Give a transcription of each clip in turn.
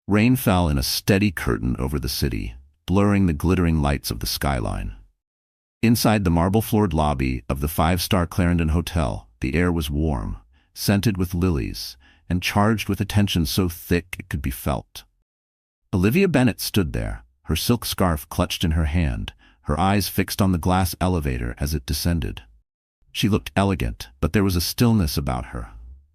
Rain fell in a steady curtain over the city, blurring the glittering lights of the skyline. Inside the marble-floored lobby of the five-star Clarendon Hotel, the air was warm, scented with lilies, and charged with a tension so thick it could be felt. Olivia Bennet stood there, her silk scarf clutched in her hand, her eyes fixed on the glass elevator as it descended. She looked elegant, but there was a stillness about her,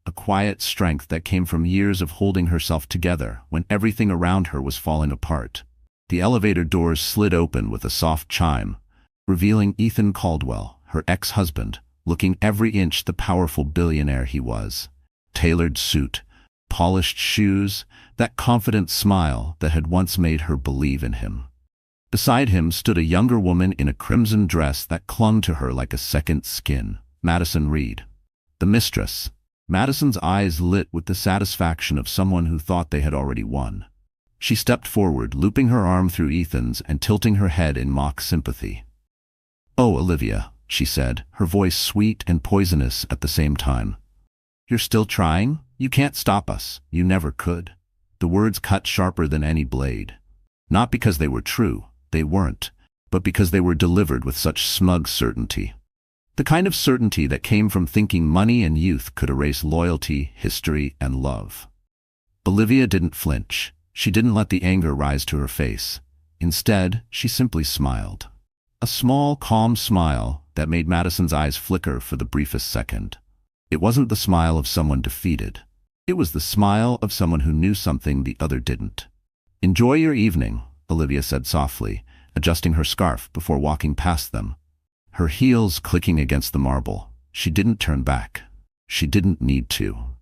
a quiet strength that came from years of holding herself together when everything around her was falling apart. The elevator doors slid open with a soft chime, revealing Ethan Caldwell, her ex-husband, looking every inch the powerful billionaire he was. Tailored suit, polished shoes, that confident smile that had once made her believe in him. Beside him stood a younger woman in a crimson dress that clung to her like a second skin, Madison Reed. The mistress. Madison's eyes lit with the satisfaction of someone who thought they had already won. She stepped forward, looping her arm through Ethan's and tilting her head in mock sympathy. "Oh, Olivia," she said, her voice sweet and poisonous at the same time. "You're still trying? You can't stop us. You never could." The words cut sharper than any blade. Not because they were true, they weren't, but because they were delivered with such smug certainty. The kind of certainty that came from thinking money and youth could erase loyalty, history, and love. Olivia didn't flinch. She didn't let the anger rise to her face. Instead, she simply smiled. A small, calm smile that made Madison's eyes flicker for the briefest second. It wasn't the smile of someone defeated. It was the smile of someone who knew something the other didn't. "Enjoy your evening," Olivia said softly, adjusting her scarf before walking past them. Her heels clicking against the marble. She didn't turn back. She didn't need to.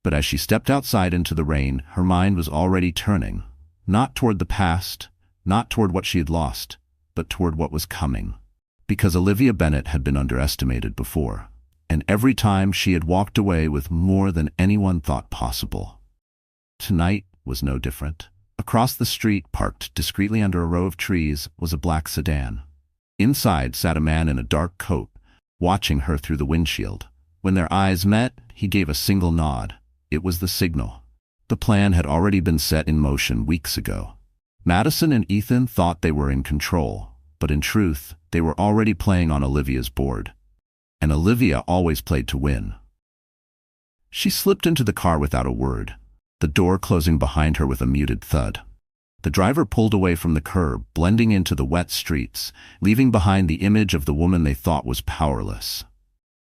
But as she stepped outside into the rain, her mind was already turning, not toward the past, not toward what she had lost, but toward what was coming. Because Olivia Bennet had been underestimated before, and every time she had walked away with more than anyone thought possible. Tonight was no different. Across the street, parked discreetly under a row of trees, was a black sedan. Inside sat a man in a dark coat, watching her through the windshield. When their eyes met, he gave a single nod. It was the signal. The plan had already been set in motion weeks ago. Madison and Ethan thought they were in control, but in truth, they were already playing on Olivia's board. And Olivia always played to win. She slipped into the car without a word, the door closing behind her with a muted thud. The driver pulled away from the curb, blending into the wet streets, leaving behind the image of the woman they thought was powerless.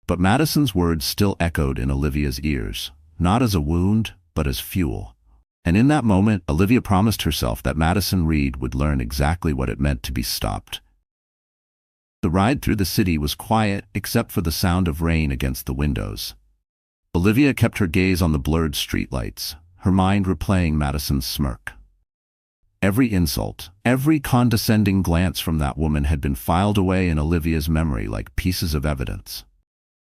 But Madison's words still echoed in Olivia's ears, not as a wound, but as fuel. And in that moment, Olivia promised herself that Madison Reed would learn exactly what it meant to be stopped. The ride through the city was quiet except for the sound of rain against the windows. Olivia kept her gaze on the blurred streetlights, her mind replaying Madison's smirk. Every insult, every condescending glance from that woman had been filed away in Olivia's memory like pieces of evidence.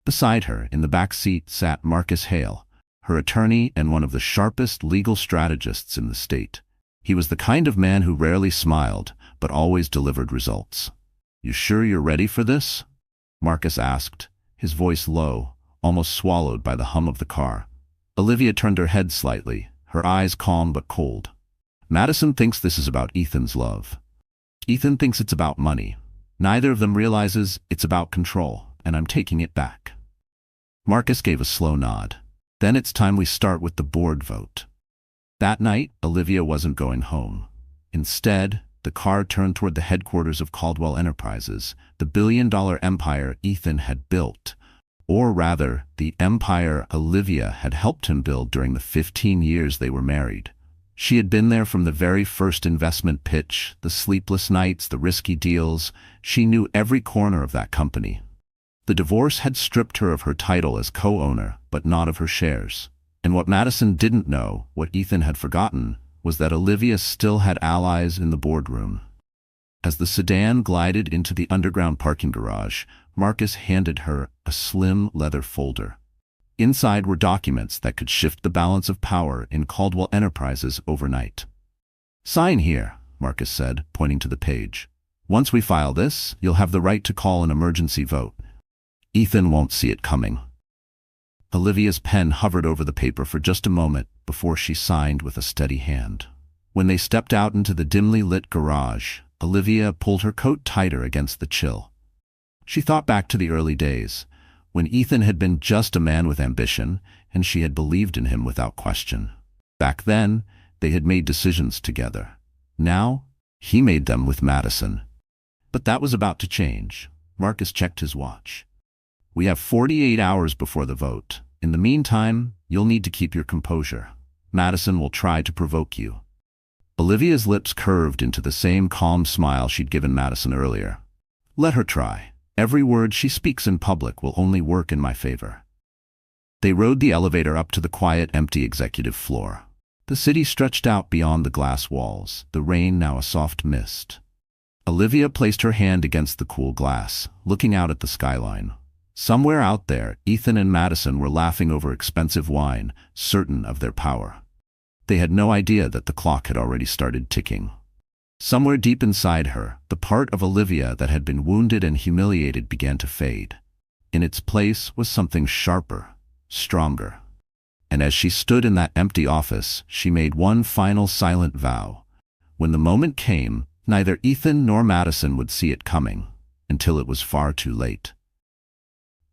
Beside her, in the back seat, sat Marcus Hale, her attorney and one of the sharpest legal strategists in the state. He was the kind of man who rarely smiled, but always delivered results. "You sure you're ready for this?" Marcus asked, his voice low, almost swallowed by the hum of the car. Olivia turned her head slightly, her eyes calm but cold. "Madison thinks this is about Ethan's love. Ethan thinks it's about money. Neither of them realizes it's about control, and I'm taking it back." Marcus gave a slow nod. "Then it's time we start with the board vote." That night, Olivia wasn't going home. Instead, the car turned toward the headquarters of Caldwell Enterprises, the billion-dollar empire Ethan had built. Or rather, the empire Olivia had helped him build during the 15 years they were married. She had been there from the very first investment pitch, the sleepless nights, the risky deals. She knew every corner of that company. The divorce had stripped her of her title as co-owner, but not of her shares. And what Madison didn't know, what Ethan had forgotten, was that Olivia still had allies in the boardroom. As the sedan glided into the underground parking garage, Marcus handed her a slim leather folder. Inside were documents that could shift the balance of power in Caldwell Enterprises overnight. "Sign here," Marcus said, pointing to the page. "Once we file this, you'll have the right to call an emergency vote. Ethan won't see it coming." Olivia's pen hovered over the paper for just a moment before she signed with a steady hand. When they stepped out into the dimly lit garage, Olivia pulled her coat tighter against the chill. She thought back to the early days, when Ethan had been just a man with ambition, and she had believed in him without question. Back then, they had made decisions together. Now, he made them with Madison. But that was about to change. Marcus checked his watch. "We have 48 hours before the vote. In the meantime, you'll need to keep your composure. Madison will try to provoke you." Olivia's lips curved into the same calm smile she'd given Madison earlier. "Let her try. Every word she speaks in public will only work in my favor." They rode the elevator up to the quiet, empty executive floor. The city stretched out beyond the glass walls, the rain now a soft mist. Olivia placed her hand against the cool glass, looking out at the skyline. Somewhere out there, Ethan and Madison were laughing over expensive wine, certain of their power. They had no idea that the clock had already started ticking. Somewhere deep inside her, the part of Olivia that had been wounded and humiliated began to fade. In its place was something sharper, stronger. And as she stood in that empty office, she made one final silent vow. When the moment came, neither Ethan nor Madison would see it coming, until it was far too late.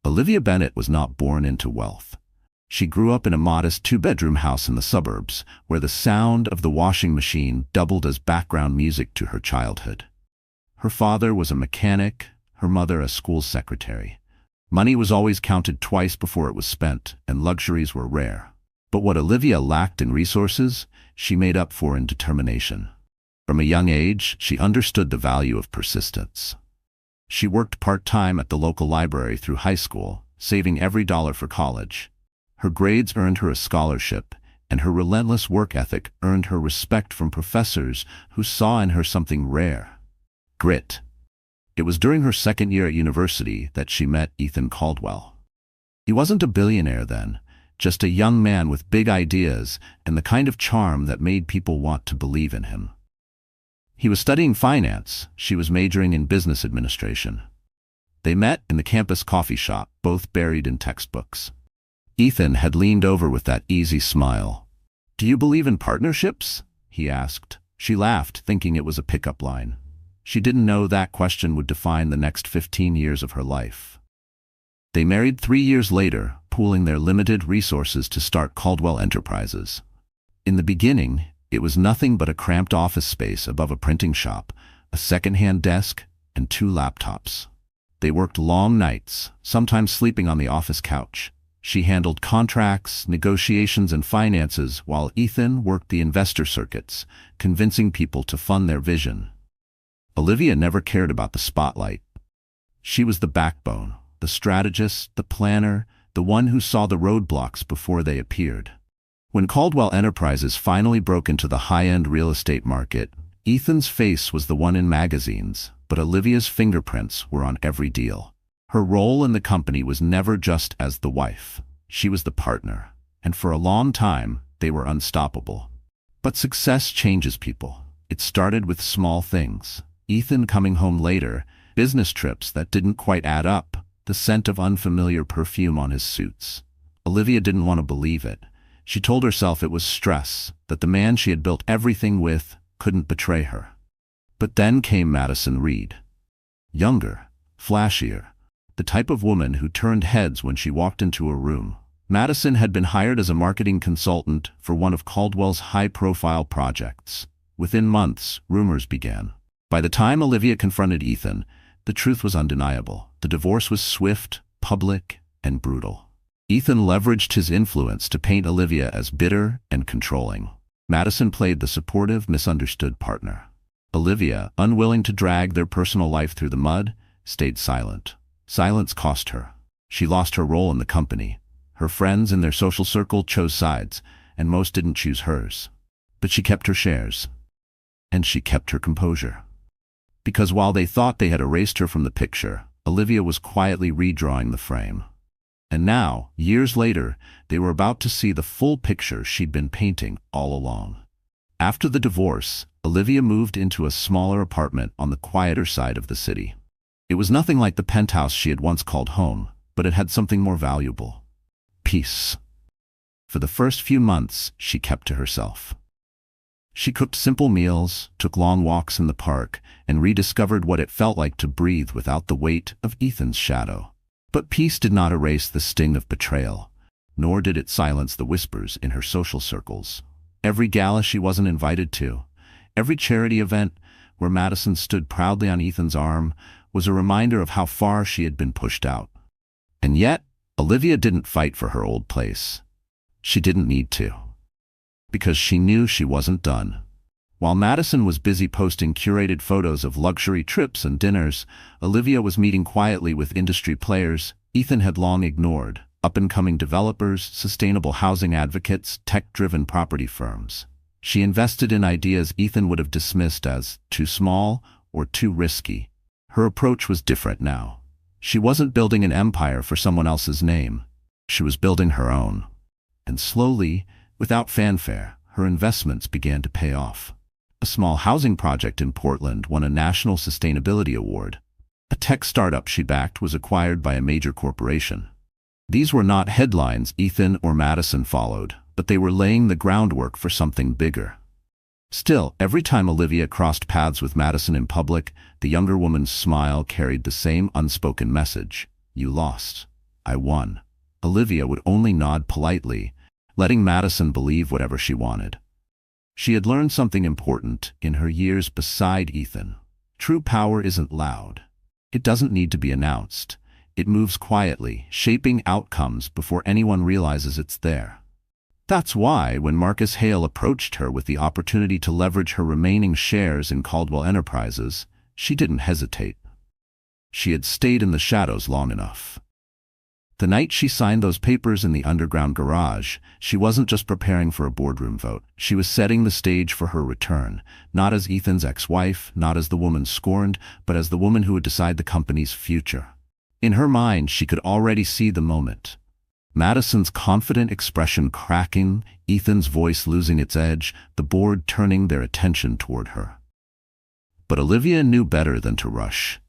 Olivia Bennett was not born into wealth. She grew up in a modest two-bedroom house in the suburbs, where the sound of the washing machine doubled as background music to her childhood. Her father was a mechanic, her mother a school secretary. Money was always counted twice before it was spent, and luxuries were rare. But what Olivia lacked in resources, she made up for in determination. From a young age, she understood the value of persistence. She worked part-time at the local library through high school, saving every dollar for college. Her grades earned her a scholarship, and her relentless work ethic earned her respect from professors who saw in her something rare: grit. It was during her second year at university that she met Ethan Caldwell. He wasn't a billionaire then, just a young man with big ideas and the kind of charm that made people want to believe in him. He was studying finance, she was majoring in business administration. They met in the campus coffee shop, both buried in textbooks. Ethan had leaned over with that easy smile. "Do you believe in partnerships?" he asked. She laughed, thinking it was a pickup line. She didn't know that question would define the next 15 years of her life. They married 3 years later, pooling their limited resources to start Caldwell Enterprises. In the beginning, it was nothing but a cramped office space above a printing shop, a second-hand desk, and 2 laptops. They worked long nights, sometimes sleeping on the office couch. She handled contracts, negotiations, and finances, while Ethan worked the investor circuits, convincing people to fund their vision. Olivia never cared about the spotlight. She was the backbone, the strategist, the planner, the one who saw the roadblocks before they appeared. When Caldwell Enterprises finally broke into the high-end real estate market, Ethan's face was the one in magazines, but Olivia's fingerprints were on every deal. Her role in the company was never just as the wife. She was the partner, and for a long time, they were unstoppable. But success changes people. It started with small things: Ethan coming home later, business trips that didn't quite add up, the scent of unfamiliar perfume on his suits. Olivia didn't want to believe it. She told herself it was stress, that the man she had built everything with couldn't betray her. But then came Madison Reed. Younger, flashier, the type of woman who turned heads when she walked into a room. Madison had been hired as a marketing consultant for one of Caldwell's high-profile projects. Within months, rumors began. By the time Olivia confronted Ethan, the truth was undeniable. The divorce was swift, public, and brutal. Ethan leveraged his influence to paint Olivia as bitter and controlling. Madison played the supportive, misunderstood partner. Olivia, unwilling to drag their personal life through the mud, stayed silent. Silence cost her. She lost her role in the company. Her friends in their social circle chose sides, and most didn't choose hers. But she kept her shares. And she kept her composure. Because while they thought they had erased her from the picture, Olivia was quietly redrawing the frame. And now, years later, they were about to see the full picture she'd been painting all along. After the divorce, Olivia moved into a smaller apartment on the quieter side of the city. It was nothing like the penthouse she had once called home, but it had something more valuable: peace. For the first few months, she kept to herself. She cooked simple meals, took long walks in the park, and rediscovered what it felt like to breathe without the weight of Ethan's shadow. But peace did not erase the sting of betrayal, nor did it silence the whispers in her social circles. Every gala she wasn't invited to, every charity event where Madison stood proudly on Ethan's arm, was a reminder of how far she had been pushed out. And yet, Olivia didn't fight for her old place. She didn't need to, because she knew she wasn't done. While Madison was busy posting curated photos of luxury trips and dinners, Olivia was meeting quietly with industry players Ethan had long ignored: up-and-coming developers, sustainable housing advocates, tech-driven property firms. She invested in ideas Ethan would have dismissed as too small or too risky. Her approach was different now. She wasn't building an empire for someone else's name. She was building her own. And slowly, without fanfare, her investments began to pay off. A small housing project in Portland won a national sustainability award. A tech startup she backed was acquired by a major corporation. These were not headlines Ethan or Madison followed, but they were laying the groundwork for something bigger. Still, every time Olivia crossed paths with Madison in public, the younger woman's smile carried the same unspoken message: "You lost. I won." Olivia would only nod politely, letting Madison believe whatever she wanted. She had learned something important in her years beside Ethan. True power isn't loud. It doesn't need to be announced. It moves quietly, shaping outcomes before anyone realizes it's there. That's why, when Marcus Hale approached her with the opportunity to leverage her remaining shares in Caldwell Enterprises, she didn't hesitate. She had stayed in the shadows long enough. The night she signed those papers in the underground garage, she wasn't just preparing for a boardroom vote. She was setting the stage for her return, not as Ethan's ex-wife, not as the woman scorned, but as the woman who would decide the company's future. In her mind, she could already see the moment. Madison's confident expression cracking, Ethan's voice losing its edge, the board turning their attention toward her. But Olivia knew better than to rush.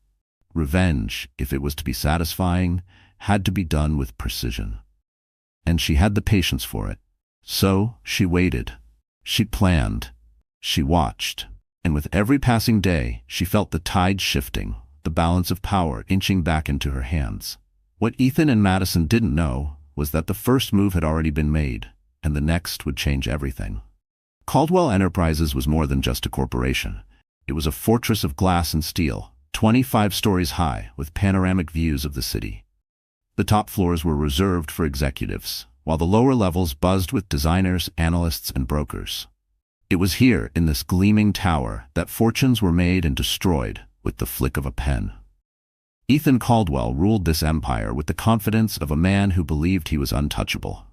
Revenge, if it was to be satisfying, had to be done with precision. And she had the patience for it. So she waited. She planned. She watched. And with every passing day, she felt the tide shifting, the balance of power inching back into her hands. What Ethan and Madison didn't know was that the first move had already been made, and the next would change everything. Caldwell Enterprises was more than just a corporation. It was a fortress of glass and steel, 25 stories high, with panoramic views of the city. The top floors were reserved for executives, while the lower levels buzzed with designers, analysts, and brokers. It was here, in this gleaming tower, that fortunes were made and destroyed with the flick of a pen. Ethan Caldwell ruled this empire with the confidence of a man who believed he was untouchable.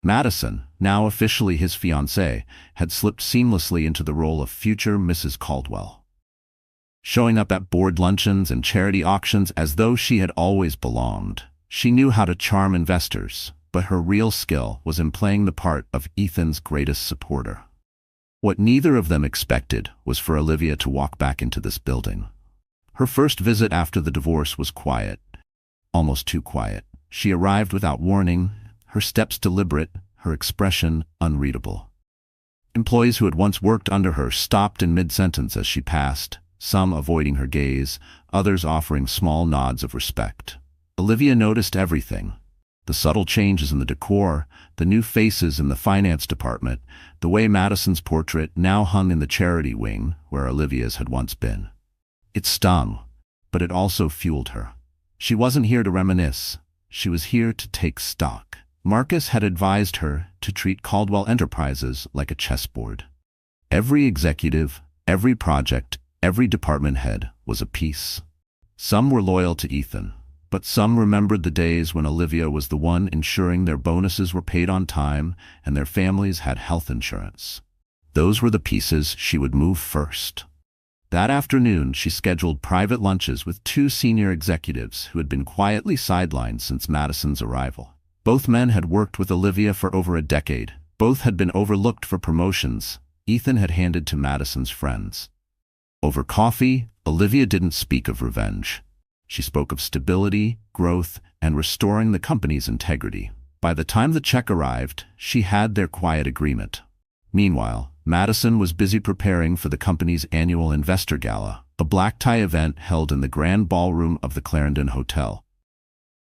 Madison, now officially his fiancée, had slipped seamlessly into the role of future Mrs. Caldwell, showing up at board luncheons and charity auctions as though she had always belonged. She knew how to charm investors, but her real skill was in playing the part of Ethan's greatest supporter. What neither of them expected was for Olivia to walk back into this building. Her first visit after the divorce was quiet, almost too quiet. She arrived without warning, her steps deliberate, her expression unreadable. Employees who had once worked under her stopped in mid-sentence as she passed, some avoiding her gaze, others offering small nods of respect. Olivia noticed everything: the subtle changes in the decor, the new faces in the finance department, the way Madison's portrait now hung in the charity wing where Olivia's had once been. It stung, but it also fueled her. She wasn't here to reminisce. She was here to take stock. Marcus had advised her to treat Caldwell Enterprises like a chessboard. Every executive, every project, every department head was a piece. Some were loyal to Ethan, but some remembered the days when Olivia was the one ensuring their bonuses were paid on time and their families had health insurance. Those were the pieces she would move first. That afternoon, she scheduled private lunches with two senior executives who had been quietly sidelined since Madison's arrival. Both men had worked with Olivia for over a decade. Both had been overlooked for promotions Ethan had handed to Madison's friends. Over coffee, Olivia didn't speak of revenge. She spoke of stability, growth, and restoring the company's integrity. By the time the check arrived, she had their quiet agreement. Meanwhile, Madison was busy preparing for the company's annual investor gala, a black tie event held in the grand ballroom of the Clarendon Hotel.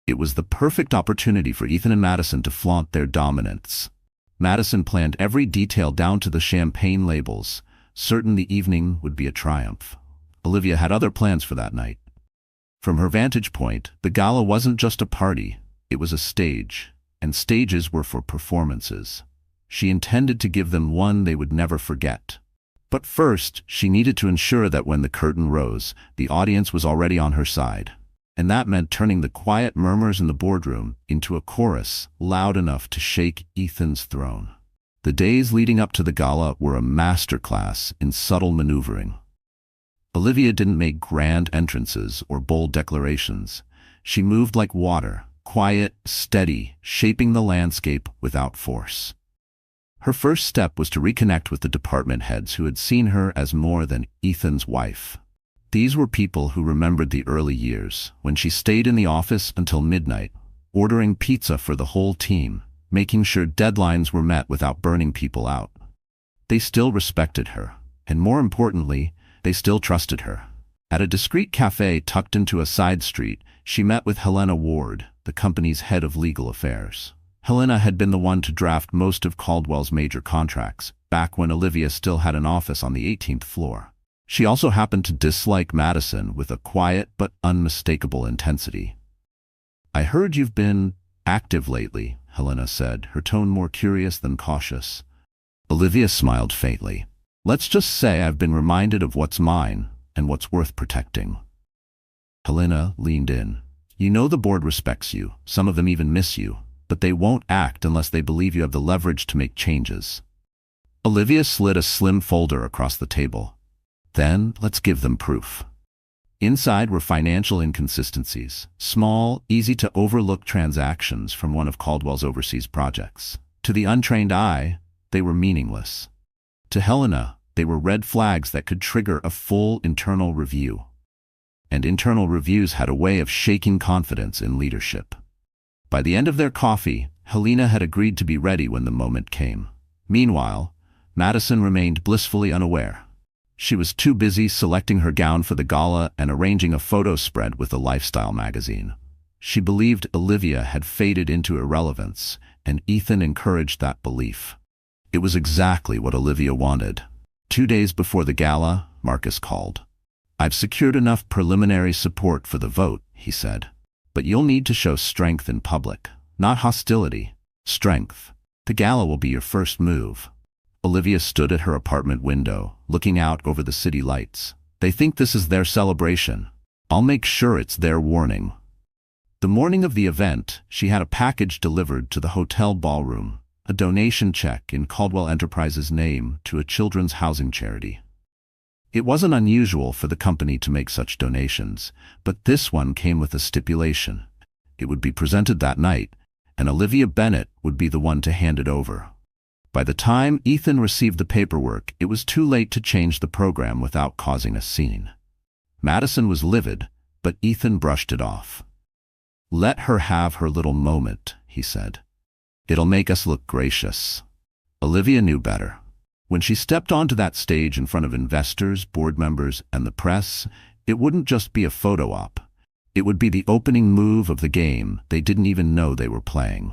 It was the perfect opportunity for Ethan and Madison to flaunt their dominance. Madison planned every detail down to the champagne labels, certain the evening would be a triumph. Olivia had other plans for that night. From her vantage point, the gala wasn't just a party, it was a stage, and stages were for performances. She intended to give them one they would never forget. But first, she needed to ensure that when the curtain rose, the audience was already on her side. And that meant turning the quiet murmurs in the boardroom into a chorus loud enough to shake Ethan's throne. The days leading up to the gala were a masterclass in subtle maneuvering. Olivia didn't make grand entrances or bold declarations. She moved like water, quiet, steady, shaping the landscape without force. Her first step was to reconnect with the department heads who had seen her as more than Ethan's wife. These were people who remembered the early years, when she stayed in the office until midnight, ordering pizza for the whole team, making sure deadlines were met without burning people out. They still respected her, and more importantly, they still trusted her. At a discreet cafe tucked into a side street, she met with Helena Ward, the company's head of legal affairs. Helena had been the one to draft most of Caldwell's major contracts, back when Olivia still had an office on the 18th floor. She also happened to dislike Madison with a quiet but unmistakable intensity. "I heard you've been active lately," Helena said, her tone more curious than cautious. Olivia smiled faintly. "Let's just say I've been reminded of what's mine and what's worth protecting." Helena leaned in. "You know the board respects you, some of them even miss you, but they won't act unless they believe you have the leverage to make changes." Olivia slid a slim folder across the table. "Then, let's give them proof." Inside were financial inconsistencies, small, easy-to-overlook transactions from one of Caldwell's overseas projects. To the untrained eye, they were meaningless. To Helena, they were red flags that could trigger a full internal review. And internal reviews had a way of shaking confidence in leadership. By the end of their coffee, Helena had agreed to be ready when the moment came. Meanwhile, Madison remained blissfully unaware. She was too busy selecting her gown for the gala and arranging a photo spread with a lifestyle magazine. She believed Olivia had faded into irrelevance, and Ethan encouraged that belief. It was exactly what Olivia wanted. 2 days before the gala, Marcus called. "I've secured enough preliminary support for the vote," he said. "But you'll need to show strength in public, not hostility. Strength. The gala will be your first move." Olivia stood at her apartment window, looking out over the city lights. "They think this is their celebration. I'll make sure it's their warning." The morning of the event, she had a package delivered to the hotel ballroom, a donation check in Caldwell Enterprises' name to a children's housing charity. It wasn't unusual for the company to make such donations, but this one came with a stipulation. It would be presented that night, and Olivia Bennett would be the one to hand it over. By the time Ethan received the paperwork, it was too late to change the program without causing a scene. Madison was livid, but Ethan brushed it off. "Let her have her little moment," he said. "It'll make us look gracious." Olivia knew better. When she stepped onto that stage in front of investors, board members, and the press, it wouldn't just be a photo op. It would be the opening move of the game they didn't even know they were playing.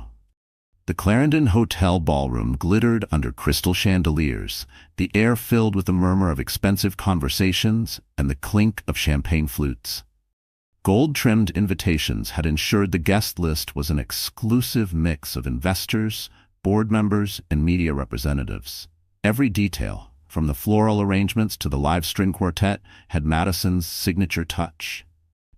The Clarendon Hotel ballroom glittered under crystal chandeliers, the air filled with the murmur of expensive conversations and the clink of champagne flutes. Gold-trimmed invitations had ensured the guest list was an exclusive mix of investors, board members, and media representatives. Every detail, from the floral arrangements to the live string quartet, had Madison's signature touch.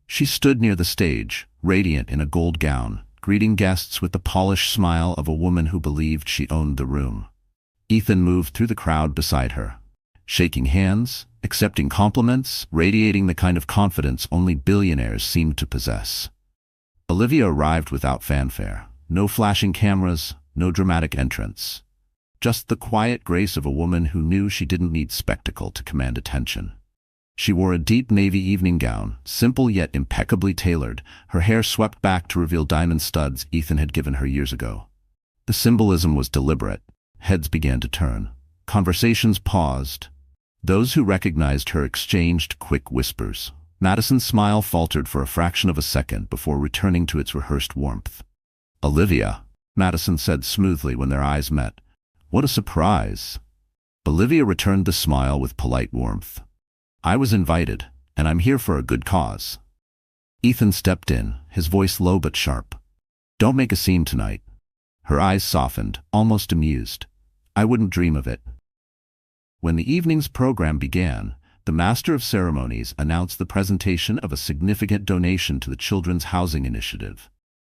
She stood near the stage, radiant in a gold gown, greeting guests with the polished smile of a woman who believed she owned the room. Ethan moved through the crowd beside her, shaking hands, accepting compliments, radiating the kind of confidence only billionaires seemed to possess. Olivia arrived without fanfare. No flashing cameras, no dramatic entrance. Just the quiet grace of a woman who knew she didn't need spectacle to command attention. She wore a deep navy evening gown, simple yet impeccably tailored, her hair swept back to reveal diamond studs Ethan had given her years ago. The symbolism was deliberate. Heads began to turn. Conversations paused. Those who recognized her exchanged quick whispers. Madison's smile faltered for a fraction of a second before returning to its rehearsed warmth. "Olivia," Madison said smoothly when their eyes met. "What a surprise." Olivia returned the smile with polite warmth. "I was invited, and I'm here for a good cause." Ethan stepped in, his voice low but sharp. "Don't make a scene tonight." Her eyes softened, almost amused. "I wouldn't dream of it." When the evening's program began, the Master of Ceremonies announced the presentation of a significant donation to the Children's Housing Initiative.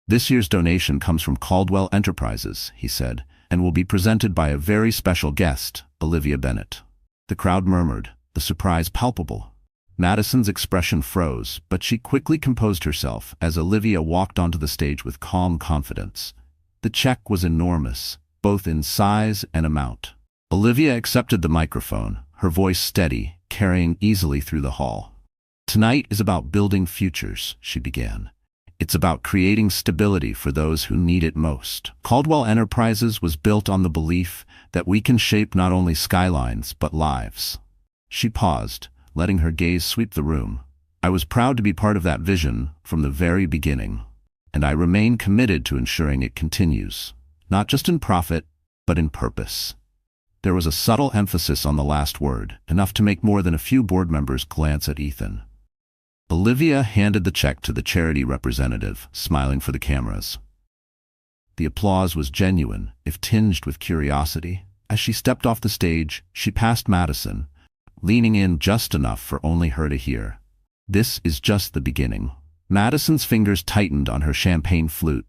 "This year's donation comes from Caldwell Enterprises," he said, "and will be presented by a very special guest, Olivia Bennett." The crowd murmured, the surprise palpable. Madison's expression froze, but she quickly composed herself as Olivia walked onto the stage with calm confidence. The check was enormous, both in size and amount. Olivia accepted the microphone, her voice steady, carrying easily through the hall. "Tonight is about building futures," she began. "It's about creating stability for those who need it most. Caldwell Enterprises was built on the belief that we can shape not only skylines but lives." She paused, letting her gaze sweep the room. "I was proud to be part of that vision from the very beginning, and I remain committed to ensuring it continues, not just in profit, but in purpose." There was a subtle emphasis on the last word, enough to make more than a few board members glance at Ethan. Olivia handed the check to the charity representative, smiling for the cameras. The applause was genuine, if tinged with curiosity. As she stepped off the stage, she passed Madison, leaning in just enough for only her to hear. "This is just the beginning." Madison's fingers tightened on her champagne flute,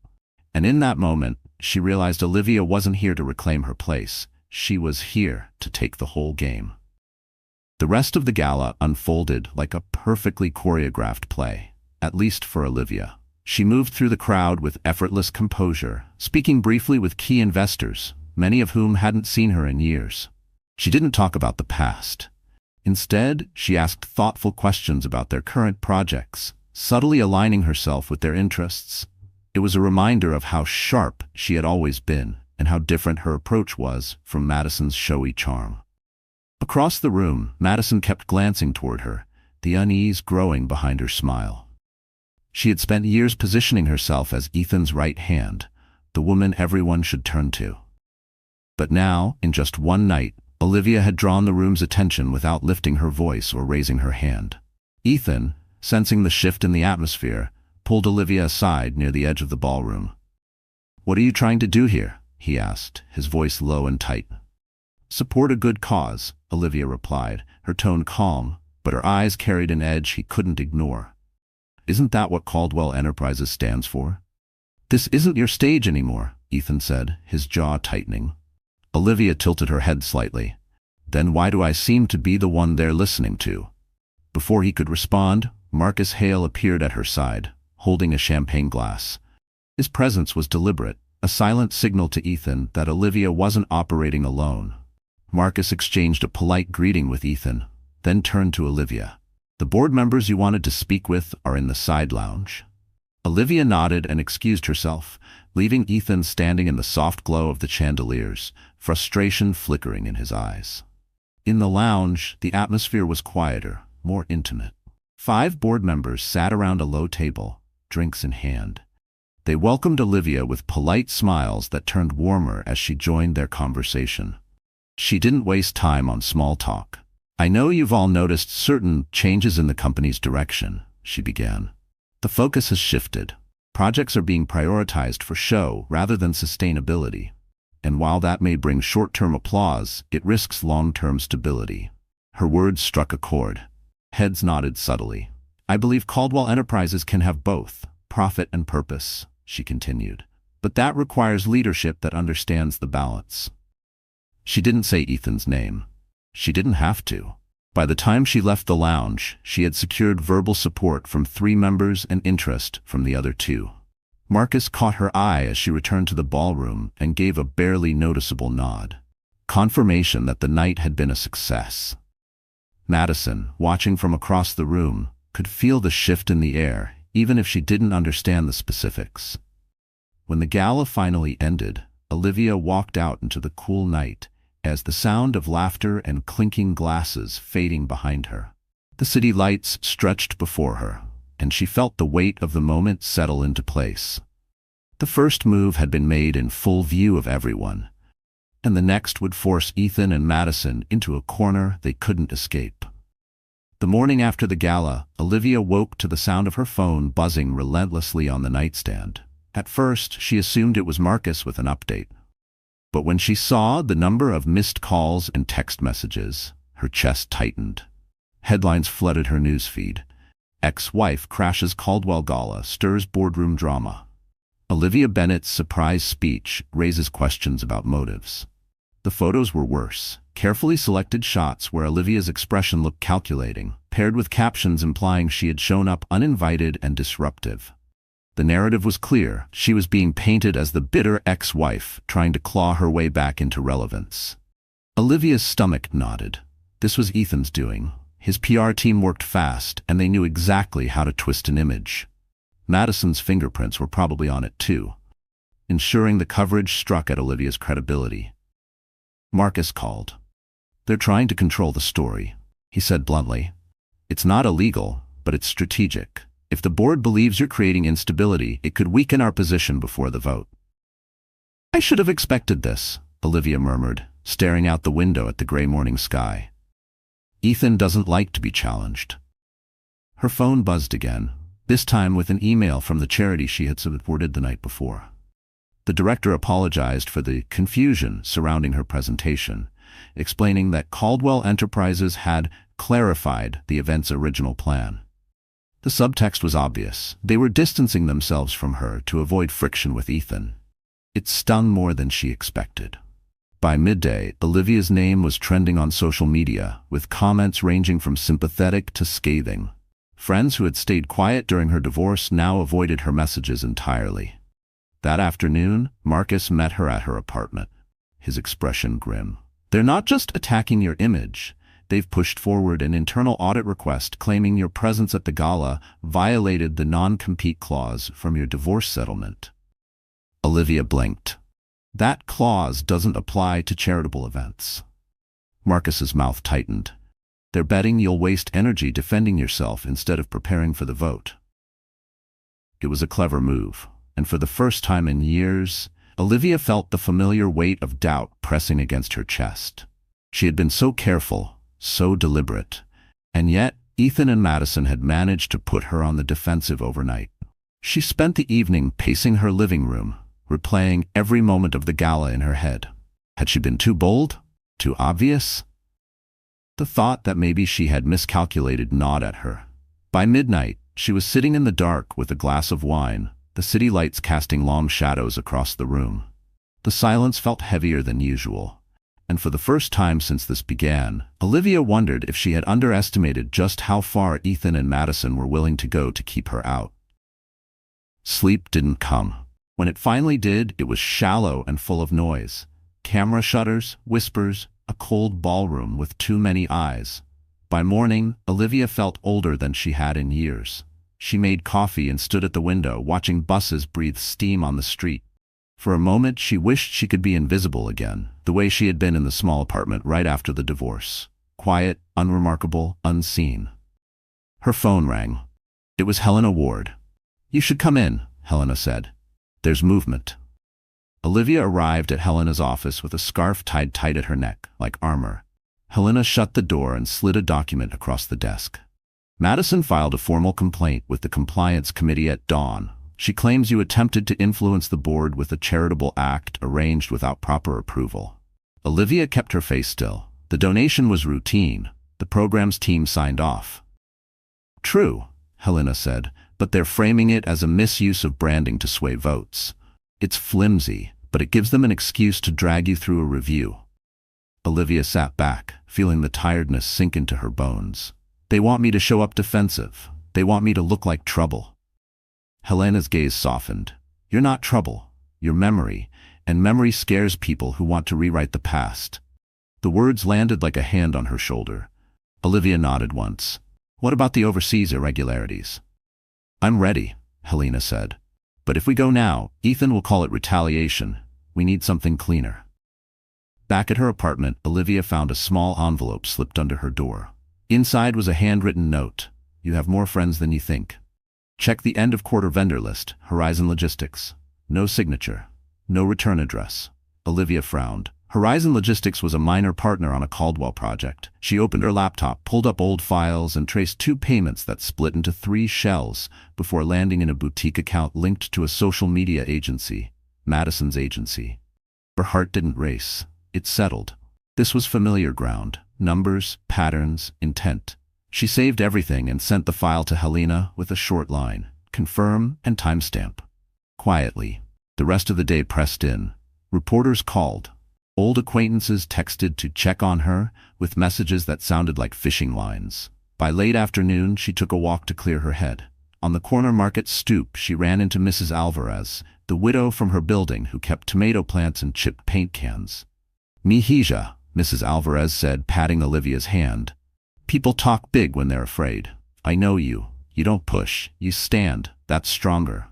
and in that moment, she realized Olivia wasn't here to reclaim her place. She was here to take the whole game. The rest of the gala unfolded like a perfectly choreographed play, at least for Olivia. She moved through the crowd with effortless composure, speaking briefly with key investors, many of whom hadn't seen her in years. She didn't talk about the past. Instead, she asked thoughtful questions about their current projects, subtly aligning herself with their interests. It was a reminder of how sharp she had always been, and how different her approach was from Madison's showy charm. Across the room, Madison kept glancing toward her, the unease growing behind her smile. She had spent years positioning herself as Ethan's right hand, the woman everyone should turn to. But now, in just one night, Olivia had drawn the room's attention without lifting her voice or raising her hand. Ethan, sensing the shift in the atmosphere, pulled Olivia aside near the edge of the ballroom. "What are you trying to do here?" he asked, his voice low and tight. "Support a good cause," Olivia replied, her tone calm, but her eyes carried an edge he couldn't ignore. "Isn't that what Caldwell Enterprises stands for?" "This isn't your stage anymore," Ethan said, his jaw tightening. Olivia tilted her head slightly. "Then why do I seem to be the one they're listening to?" Before he could respond, Marcus Hale appeared at her side, holding a champagne glass. His presence was deliberate, a silent signal to Ethan that Olivia wasn't operating alone. Marcus exchanged a polite greeting with Ethan, then turned to Olivia. "The board members you wanted to speak with are in the side lounge." Olivia nodded and excused herself, leaving Ethan standing in the soft glow of the chandeliers, frustration flickering in his eyes. In the lounge, the atmosphere was quieter, more intimate. 5 board members sat around a low table, drinks in hand. They welcomed Olivia with polite smiles that turned warmer as she joined their conversation. She didn't waste time on small talk. "I know you've all noticed certain changes in the company's direction," she began. "The focus has shifted. Projects are being prioritized for show rather than sustainability. And while that may bring short-term applause, it risks long-term stability." Her words struck a chord. Heads nodded subtly. "I believe Caldwell Enterprises can have both, profit and purpose," she continued. "But that requires leadership that understands the balance." She didn't say Ethan's name. She didn't have to. By the time she left the lounge, she had secured verbal support from 3 members and interest from the other 2. Marcus caught her eye as she returned to the ballroom and gave a barely noticeable nod. Confirmation that the night had been a success. Madison, watching from across the room, could feel the shift in the air, even if she didn't understand the specifics. When the gala finally ended, Olivia walked out into the cool night, as the sound of laughter and clinking glasses fading behind her. The city lights stretched before her, and she felt the weight of the moment settle into place. The first move had been made in full view of everyone, and the next would force Ethan and Madison into a corner they couldn't escape. The morning after the gala, Olivia woke to the sound of her phone buzzing relentlessly on the nightstand. At first, she assumed it was Marcus with an update. But when she saw the number of missed calls and text messages, her chest tightened. Headlines flooded her newsfeed. Ex-wife crashes Caldwell Gala, stirs boardroom drama. Olivia Bennett's surprise speech raises questions about motives. The photos were worse. Carefully selected shots where Olivia's expression looked calculating, paired with captions implying she had shown up uninvited and disruptive. The narrative was clear. She was being painted as the bitter ex-wife trying to claw her way back into relevance. Olivia's stomach knotted. This was Ethan's doing. His PR team worked fast, and they knew exactly how to twist an image. Madison's fingerprints were probably on it too, ensuring the coverage struck at Olivia's credibility. Marcus called. "They're trying to control the story," he said bluntly. "It's not illegal, but it's strategic. If the board believes you're creating instability, it could weaken our position before the vote." "I should have expected this," Olivia murmured, staring out the window at the gray morning sky. "Ethan doesn't like to be challenged." Her phone buzzed again, this time with an email from the charity she had supported the night before. The director apologized for the confusion surrounding her presentation, explaining that Caldwell Enterprises had clarified the event's original plan. The subtext was obvious. They were distancing themselves from her to avoid friction with Ethan. It stung more than she expected. By midday, Olivia's name was trending on social media, with comments ranging from sympathetic to scathing. Friends who had stayed quiet during her divorce now avoided her messages entirely. That afternoon, Marcus met her at her apartment, his expression grim. "They're not just attacking your image. They've pushed forward an internal audit request claiming your presence at the gala violated the non-compete clause from your divorce settlement." Olivia blinked. "That clause doesn't apply to charitable events." Marcus's mouth tightened. "They're betting you'll waste energy defending yourself instead of preparing for the vote." It was a clever move, and for the first time in years, Olivia felt the familiar weight of doubt pressing against her chest. She had been so careful, so deliberate, and yet Ethan and Madison had managed to put her on the defensive overnight. She spent the evening pacing her living room, replaying every moment of the gala in her head. Had she been too bold? Too obvious? The thought that maybe she had miscalculated gnawed at her. By midnight, she was sitting in the dark with a glass of wine, the city lights casting long shadows across the room. The silence felt heavier than usual, and for the first time since this began, Olivia wondered if she had underestimated just how far Ethan and Madison were willing to go to keep her out. Sleep didn't come. When it finally did, it was shallow and full of noise. Camera shutters, whispers, a cold ballroom with too many eyes. By morning, Olivia felt older than she had in years. She made coffee and stood at the window, watching buses breathe steam on the street. For a moment, she wished she could be invisible again, the way she had been in the small apartment right after the divorce. Quiet, unremarkable, unseen. Her phone rang. It was Helena Ward. "You should come in," Helena said. "There's movement." Olivia arrived at Helena's office with a scarf tied tight at her neck, like armor. Helena shut the door and slid a document across the desk. "Madison filed a formal complaint with the Compliance Committee at dawn. She claims you attempted to influence the board with a charitable act arranged without proper approval." Olivia kept her face still. The donation was routine. The program's team signed off. "True," Helena said, "but they're framing it as a misuse of branding to sway votes. It's flimsy, but it gives them an excuse to drag you through a review." Olivia sat back, feeling the tiredness sink into her bones. "They want me to show up defensive. They want me to look like trouble." Helena's gaze softened. "You're not trouble. You're memory, and memory scares people who want to rewrite the past." The words landed like a hand on her shoulder. Olivia nodded once. "What about the overseas irregularities?" "I'm ready," Helena said. "But if we go now, Ethan will call it retaliation. We need something cleaner." Back at her apartment, Olivia found a small envelope slipped under her door. Inside was a handwritten note. You have more friends than you think. Check the end of quarter vendor list, Horizon Logistics. No signature. No return address. Olivia frowned. Horizon Logistics was a minor partner on a Caldwell project. She opened her laptop, pulled up old files, and traced 2 payments that split into 3 shells before landing in a boutique account linked to a social media agency, Madison's agency. Her heart didn't race. It settled. This was familiar ground. Numbers, patterns, intent. She saved everything and sent the file to Helena with a short line. Confirm and timestamp. Quietly. The rest of the day pressed in. Reporters called. Old acquaintances texted to check on her with messages that sounded like fishing lines. By late afternoon, she took a walk to clear her head. On the corner market stoop, she ran into Mrs. Alvarez, the widow from her building who kept tomato plants and chipped paint cans. "Mihija," Mrs. Alvarez said, patting Olivia's hand. "People talk big when they're afraid. I know you. You don't push. You stand. That's stronger."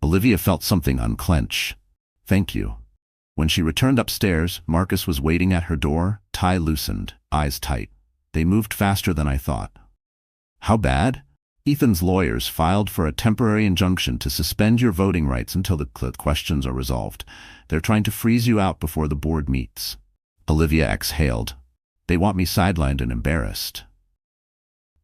Olivia felt something unclench. "Thank you." When she returned upstairs, Marcus was waiting at her door, tie loosened, eyes tight. "They moved faster than I thought." "How bad?" "Ethan's lawyers filed for a temporary injunction to suspend your voting rights until the questions are resolved. They're trying to freeze you out before the board meets." Olivia exhaled. "They want me sidelined and embarrassed."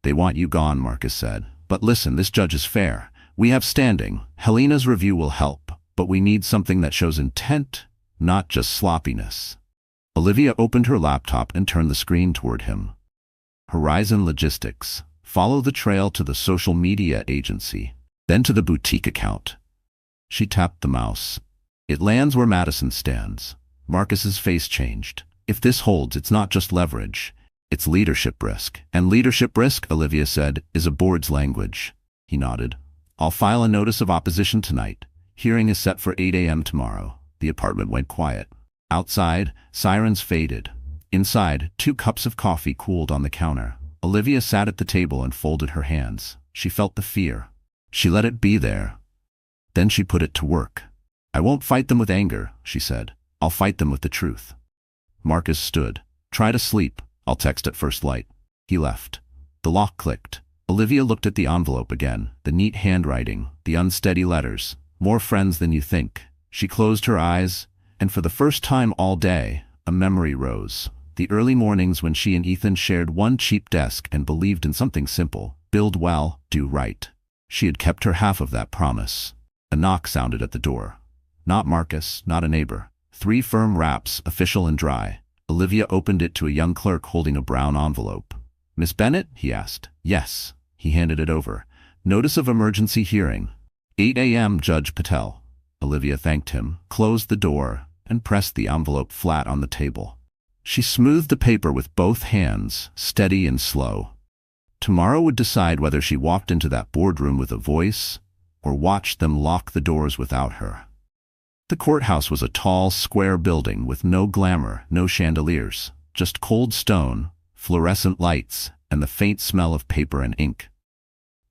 "They want you gone," Marcus said. "But listen, this judge is fair. We have standing. Helena's review will help, but we need something that shows intent, not just sloppiness." Olivia opened her laptop and turned the screen toward him. Horizon Logistics. Follow the trail to the social media agency, then to the boutique account. She tapped the mouse. It lands where Madison stands. Marcus's face changed. If this holds, it's not just leverage. It's leadership risk. And leadership risk, Olivia said, is a board's language. He nodded. "I'll file a notice of opposition tonight. Hearing is set for 8 a.m. tomorrow." The apartment went quiet. Outside, sirens faded. Inside, 2 cups of coffee cooled on the counter. Olivia sat at the table and folded her hands. She felt the fear. She let it be there. Then she put it to work. "I won't fight them with anger," she said. "I'll fight them with the truth." Marcus stood. "Try to sleep. I'll text at first light." He left. The lock clicked. Olivia looked at the envelope again, the neat handwriting, the unsteady letters. "More friends than you think." She closed her eyes, and for the first time all day, a memory rose. The early mornings when she and Ethan shared one cheap desk and believed in something simple: build well, do right. She had kept her half of that promise. A knock sounded at the door. Not Marcus, not a neighbor. 3 firm raps, official and dry. Olivia opened it to a young clerk holding a brown envelope. "Miss Bennett?" he asked. "Yes." He handed it over. "Notice of emergency hearing. 8 a.m. Judge Patel." Olivia thanked him, closed the door, and pressed the envelope flat on the table. She smoothed the paper with both hands, steady and slow. Tomorrow would decide whether she walked into that boardroom with a voice or watched them lock the doors without her. The courthouse was a tall, square building with no glamour, no chandeliers, just cold stone, fluorescent lights, and the faint smell of paper and ink.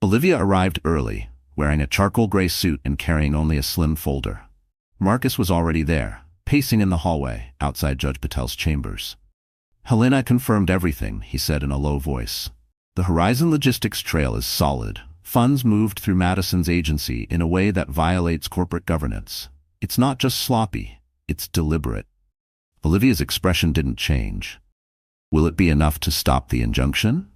Olivia arrived early, wearing a charcoal gray suit and carrying only a slim folder. Marcus was already there, pacing in the hallway, outside Judge Patel's chambers. "Helena confirmed everything," he said in a low voice. "The Horizon Logistics trail is solid. Funds moved through Madison's agency in a way that violates corporate governance. It's not just sloppy, it's deliberate." Olivia's expression didn't change. "Will it be enough to stop the injunction?"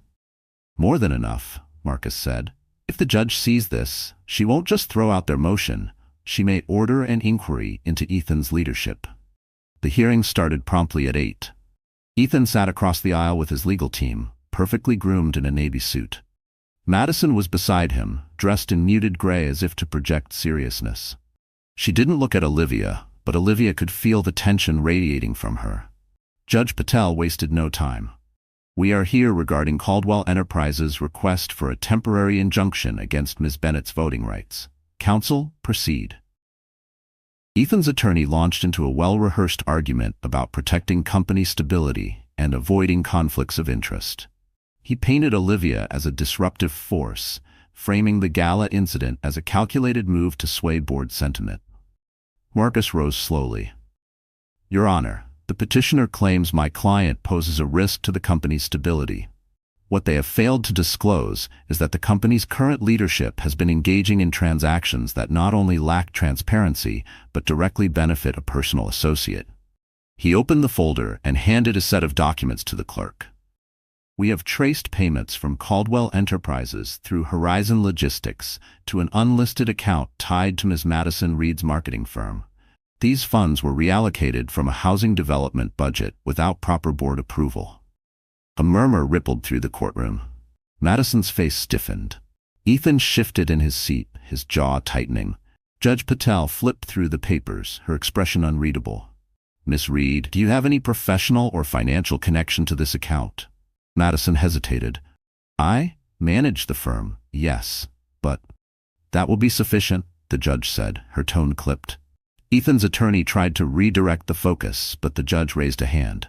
"More than enough," Marcus said. "If the judge sees this, she won't just throw out their motion. She may order an inquiry into Ethan's leadership." The hearing started promptly at 8. Ethan sat across the aisle with his legal team, perfectly groomed in a navy suit. Madison was beside him, dressed in muted gray as if to project seriousness. She didn't look at Olivia, but Olivia could feel the tension radiating from her. Judge Patel wasted no time. "We are here regarding Caldwell Enterprises' request for a temporary injunction against Ms. Bennett's voting rights. Counsel, proceed." Ethan's attorney launched into a well-rehearsed argument about protecting company stability and avoiding conflicts of interest. He painted Olivia as a disruptive force, framing the gala incident as a calculated move to sway board sentiment. Marcus rose slowly. "Your Honor, The petitioner claims my client poses a risk to the company's stability. What they have failed to disclose is that the company's current leadership has been engaging in transactions that not only lack transparency, but directly benefit a personal associate. He opened the folder and handed a set of documents to the clerk. We have traced payments from Caldwell Enterprises through Horizon Logistics to an unlisted account tied to Ms. Madison Reed's marketing firm. These funds were reallocated from a housing development budget without proper board approval. A murmur rippled through the courtroom. Madison's face stiffened. Ethan shifted in his seat, his jaw tightening. Judge Patel flipped through the papers, her expression unreadable. Miss Reed, do you have any professional or financial connection to this account? Madison hesitated. I manage the firm, yes, but that will be sufficient, the judge said, her tone clipped. Ethan's attorney tried to redirect the focus, but the judge raised a hand.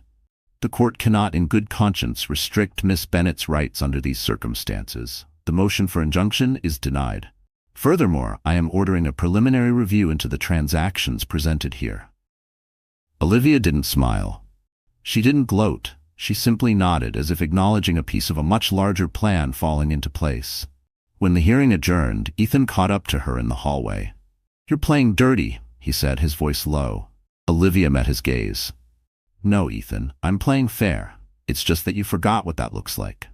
The court cannot in good conscience restrict Miss Bennett's rights under these circumstances. The motion for injunction is denied. Furthermore, I am ordering a preliminary review into the transactions presented here. Olivia didn't smile. She didn't gloat. She simply nodded as if acknowledging a piece of a much larger plan falling into place. When the hearing adjourned, Ethan caught up to her in the hallway. You're playing dirty, he said, his voice low. Olivia met his gaze. No, Ethan, I'm playing fair. It's just that you forgot what that looks like.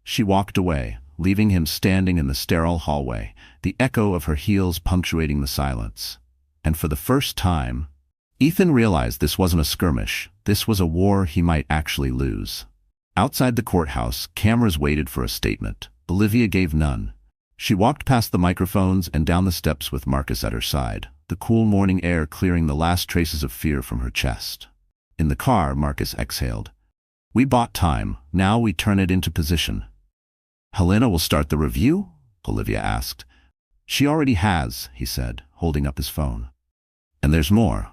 She walked away, leaving him standing in the sterile hallway, the echo of her heels punctuating the silence. And for the first time, Ethan realized this wasn't a skirmish. This was a war he might actually lose. Outside the courthouse, cameras waited for a statement. Olivia gave none. She walked past the microphones and down the steps with Marcus at her side, the cool morning air clearing the last traces of fear from her chest. In the car, Marcus exhaled. We bought time, now we turn it into position. Helena will start the review? Olivia asked. She already has, he said, holding up his phone. And there's more.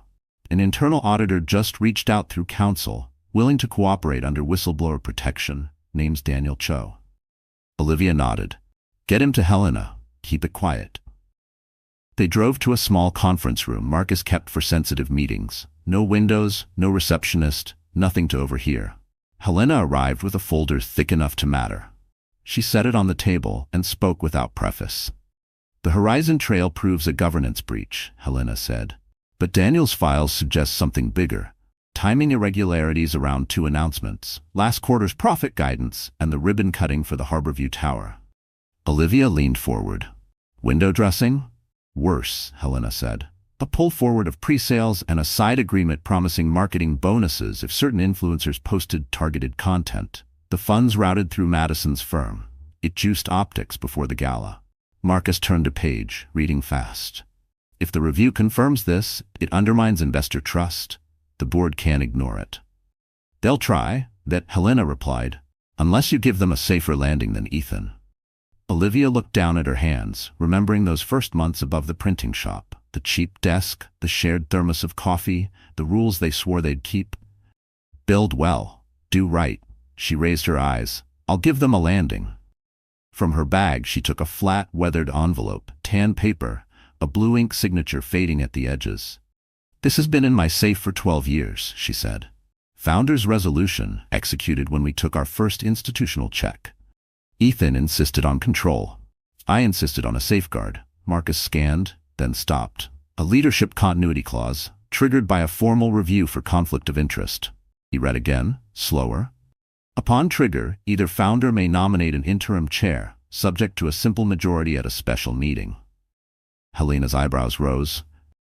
An internal auditor just reached out through counsel, willing to cooperate under whistleblower protection, name's Daniel Cho. Olivia nodded. Get him to Helena. Keep it quiet. They drove to a small conference room Marcus kept for sensitive meetings. No windows, no receptionist, nothing to overhear. Helena arrived with a folder thick enough to matter. She set it on the table and spoke without preface. The Horizon Trail proves a governance breach, Helena said. But Daniel's files suggest something bigger. Timing irregularities around two announcements, last quarter's profit guidance, and the ribbon cutting for the Harborview Tower. Olivia leaned forward. Window dressing? Worse, Helena said. A pull forward of pre-sales and a side agreement promising marketing bonuses if certain influencers posted targeted content. The funds routed through Madison's firm. It juiced optics before the gala. Marcus turned a page, reading fast. If the review confirms this, it undermines investor trust. The board can't ignore it. They'll try, that Helena replied, unless you give them a safer landing than Ethan. Olivia looked down at her hands, remembering those first months above the printing shop. The cheap desk, the shared thermos of coffee, the rules they swore they'd keep. Build well. Do right. She raised her eyes. I'll give them a landing. From her bag she took a flat, weathered envelope, tan paper, a blue ink signature fading at the edges. This has been in my safe for 12 years, she said. Founder's resolution, executed when we took our first institutional check. Ethan insisted on control. I insisted on a safeguard. Marcus scanned, then stopped. A leadership continuity clause, triggered by a formal review for conflict of interest. He read again, slower. Upon trigger, either founder may nominate an interim chair, subject to a simple majority at a special meeting. Helena's eyebrows rose.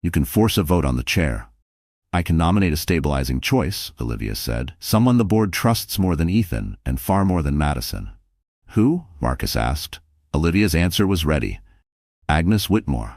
You can force a vote on the chair. I can nominate a stabilizing choice, Olivia said. Someone the board trusts more than Ethan, and far more than Madison. Who? Marcus asked. Olivia's answer was ready. Agnes Whitmore.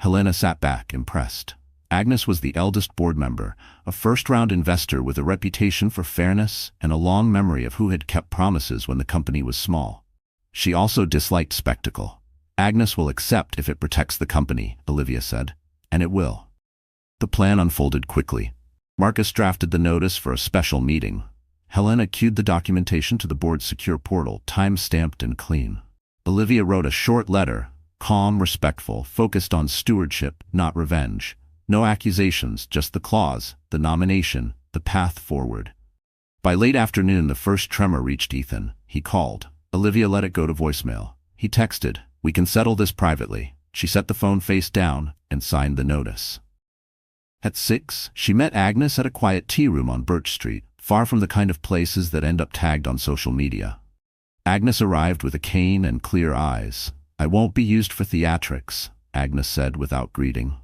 Helena sat back, impressed. Agnes was the eldest board member, a first-round investor with a reputation for fairness and a long memory of who had kept promises when the company was small. She also disliked spectacle. Agnes will accept if it protects the company, Olivia said. And it will. The plan unfolded quickly. Marcus drafted the notice for a special meeting. Helena queued the documentation to the board's secure portal, time-stamped and clean. Olivia wrote a short letter, calm, respectful, focused on stewardship, not revenge. No accusations, just the clause, the nomination, the path forward. By late afternoon, the first tremor reached Ethan. He called. Olivia let it go to voicemail. He texted, "We can settle this privately." She set the phone face down and signed the notice. At 6, she met Agnes at a quiet tea room on Birch Street, far from the kind of places that end up tagged on social media. Agnes arrived with a cane and clear eyes. "I won't be used for theatrics," Agnes said without greeting.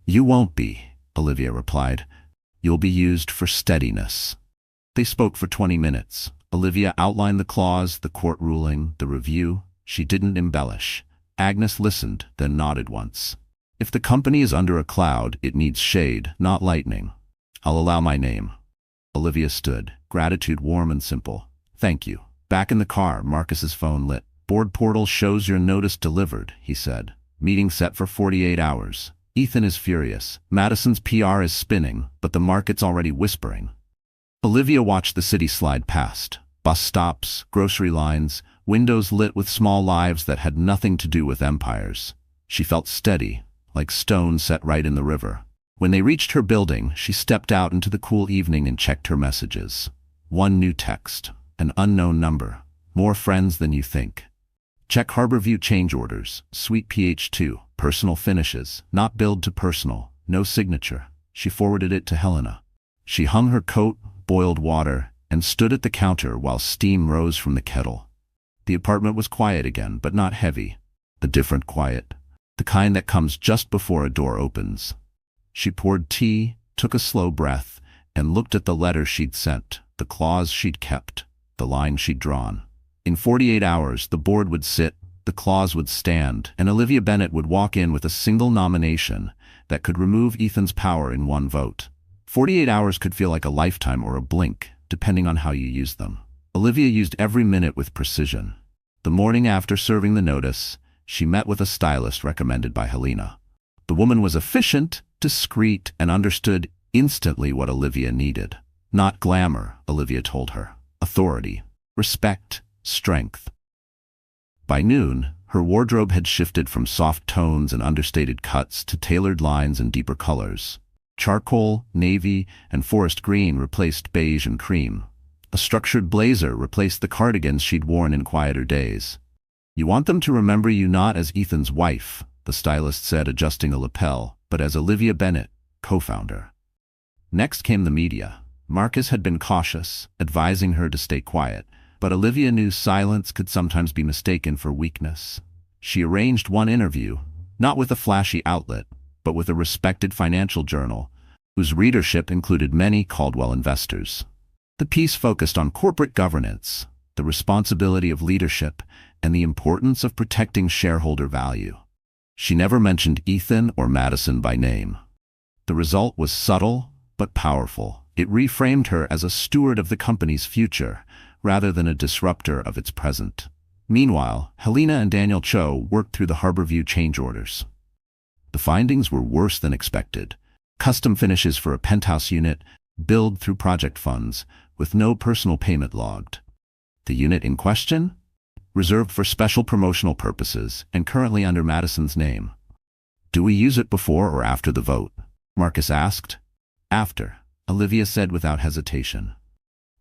"You won't be," Olivia replied. "You'll be used for steadiness." They spoke for 20 minutes. Olivia outlined the clause, the court ruling, the review. She didn't embellish. Agnes listened, then nodded once. "If the company is under a cloud, it needs shade, not lightning. I'll allow my name." Olivia stood, gratitude warm and simple. "Thank you." Back in the car, Marcus's phone lit. "Board portal shows your notice delivered," he said. "Meeting set for 48 hours. Ethan is furious. Madison's PR is spinning, but the market's already whispering." Olivia watched the city slide past. Bus stops, grocery lines, windows lit with small lives that had nothing to do with empires. She felt steady, like stone set right in the river. When they reached her building, she stepped out into the cool evening and checked her messages. One new text. An unknown number. "More friends than you think. Check Harborview change orders. Suite PH2. Personal finishes. Not billed to personal. No signature." She forwarded it to Helena. She hung her coat, boiled water, and stood at the counter while steam rose from the kettle. The apartment was quiet again, but not heavy. A different quiet. The kind that comes just before a door opens. She poured tea, took a slow breath, and looked at the letter she'd sent, the clause she'd kept, the line she'd drawn. In 48 hours, the board would sit, the clause would stand, and Olivia Bennett would walk in with a single nomination that could remove Ethan's power in one vote. 48 hours could feel like a lifetime or a blink, depending on how you use them. Olivia used every minute with precision. The morning after serving the notice, she met with a stylist recommended by Helena. The woman was efficient, discreet, and understood instantly what Olivia needed. Not glamour, Olivia told her. Authority, respect, strength. By noon, her wardrobe had shifted from soft tones and understated cuts to tailored lines and deeper colors. Charcoal, navy, and forest green replaced beige and cream. A structured blazer replaced the cardigans she'd worn in quieter days. "You want them to remember you not as Ethan's wife," the stylist said, adjusting a lapel, "but as Olivia Bennett, co-founder." Next came the media. Marcus had been cautious, advising her to stay quiet, but Olivia knew silence could sometimes be mistaken for weakness. She arranged one interview, not with a flashy outlet, but with a respected financial journal, whose readership included many Caldwell investors. The piece focused on corporate governance, the responsibility of leadership, and the importance of protecting shareholder value. She never mentioned Ethan or Madison by name. The result was subtle but powerful. It reframed her as a steward of the company's future, rather than a disruptor of its present. Meanwhile, Helena and Daniel Cho worked through the Harborview change orders. The findings were worse than expected. Custom finishes for a penthouse unit, billed through project funds, with no personal payment logged. The unit in question? Reserved for special promotional purposes and currently under Madison's name. "Do we use it before or after the vote?" Marcus asked. "After," Olivia said without hesitation.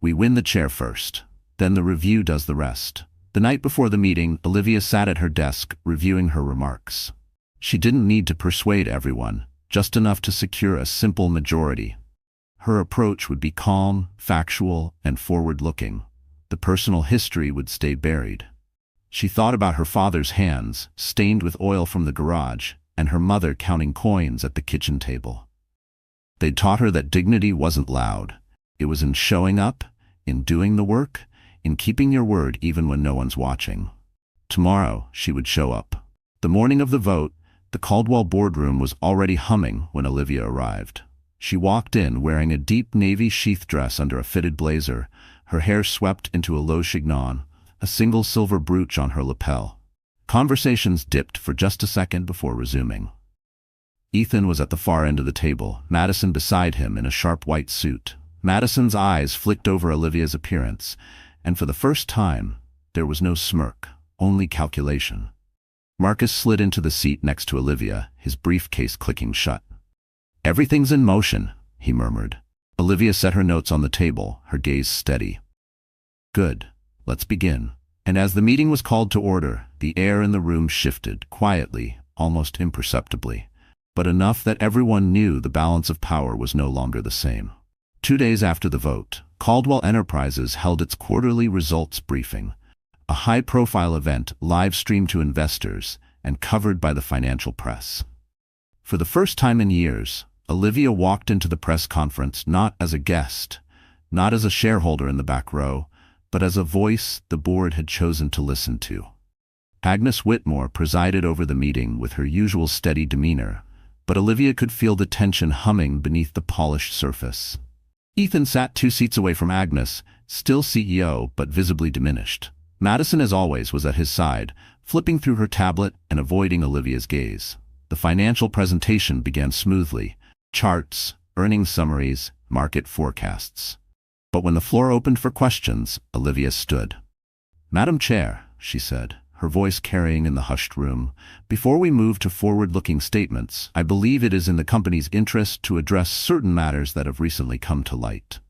"We win the chair first. Then the review does the rest." The night before the meeting, Olivia sat at her desk, reviewing her remarks. She didn't need to persuade everyone, just enough to secure a simple majority. Her approach would be calm, factual, and forward-looking. The personal history would stay buried. She thought about her father's hands, stained with oil from the garage, and her mother counting coins at the kitchen table. They'd taught her that dignity wasn't loud. It was in showing up, in doing the work, in keeping your word even when no one's watching. Tomorrow, she would show up. The morning of the vote, the Caldwell boardroom was already humming when Olivia arrived. She walked in wearing a deep navy sheath dress under a fitted blazer, her hair swept into a low chignon, a single silver brooch on her lapel. Conversations dipped for just a second before resuming. Ethan was at the far end of the table, Madison beside him in a sharp white suit. Madison's eyes flicked over Olivia's appearance, and for the first time, there was no smirk, only calculation. Marcus slid into the seat next to Olivia, his briefcase clicking shut. "Everything's in motion," he murmured. Olivia set her notes on the table, her gaze steady. Good. Let's begin. And as the meeting was called to order, the air in the room shifted, quietly, almost imperceptibly, but enough that everyone knew the balance of power was no longer the same. 2 days after the vote, Caldwell Enterprises held its quarterly results briefing, a high-profile event live-streamed to investors and covered by the financial press. For the first time in years, Olivia walked into the press conference not as a guest, not as a shareholder in the back row, but as a voice the board had chosen to listen to. Agnes Whitmore presided over the meeting with her usual steady demeanor, but Olivia could feel the tension humming beneath the polished surface. Ethan sat 2 seats away from Agnes, still CEO but visibly diminished. Madison, as always, was at his side, flipping through her tablet and avoiding Olivia's gaze. The financial presentation began smoothly: charts, earnings summaries, market forecasts. But when the floor opened for questions, Olivia stood. "Madam Chair," she said, her voice carrying in the hushed room, "before we move to forward-looking statements, I believe it is in the company's interest to address certain matters that have recently come to light."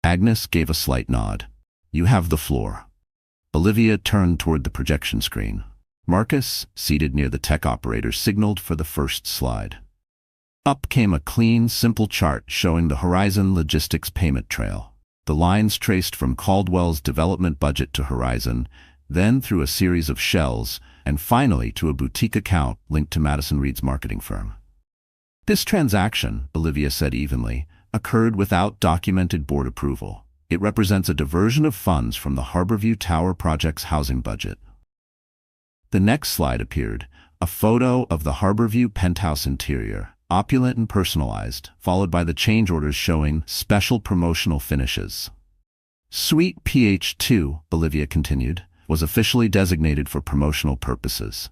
Agnes gave a slight nod. "You have the floor." Olivia turned toward the projection screen. Marcus, seated near the tech operator, signaled for the first slide. Up came a clean, simple chart showing the Horizon Logistics payment trail. The lines traced from Caldwell's development budget to Horizon, then through a series of shells, and finally to a boutique account linked to Madison Reed's marketing firm. This transaction, Olivia said evenly, occurred without documented board approval. It represents a diversion of funds from the Harborview Tower project's housing budget. The next slide appeared, a photo of the Harborview penthouse interior, opulent and personalized, followed by the change orders showing special promotional finishes. Suite PH2, Olivia continued, was officially designated for promotional purposes.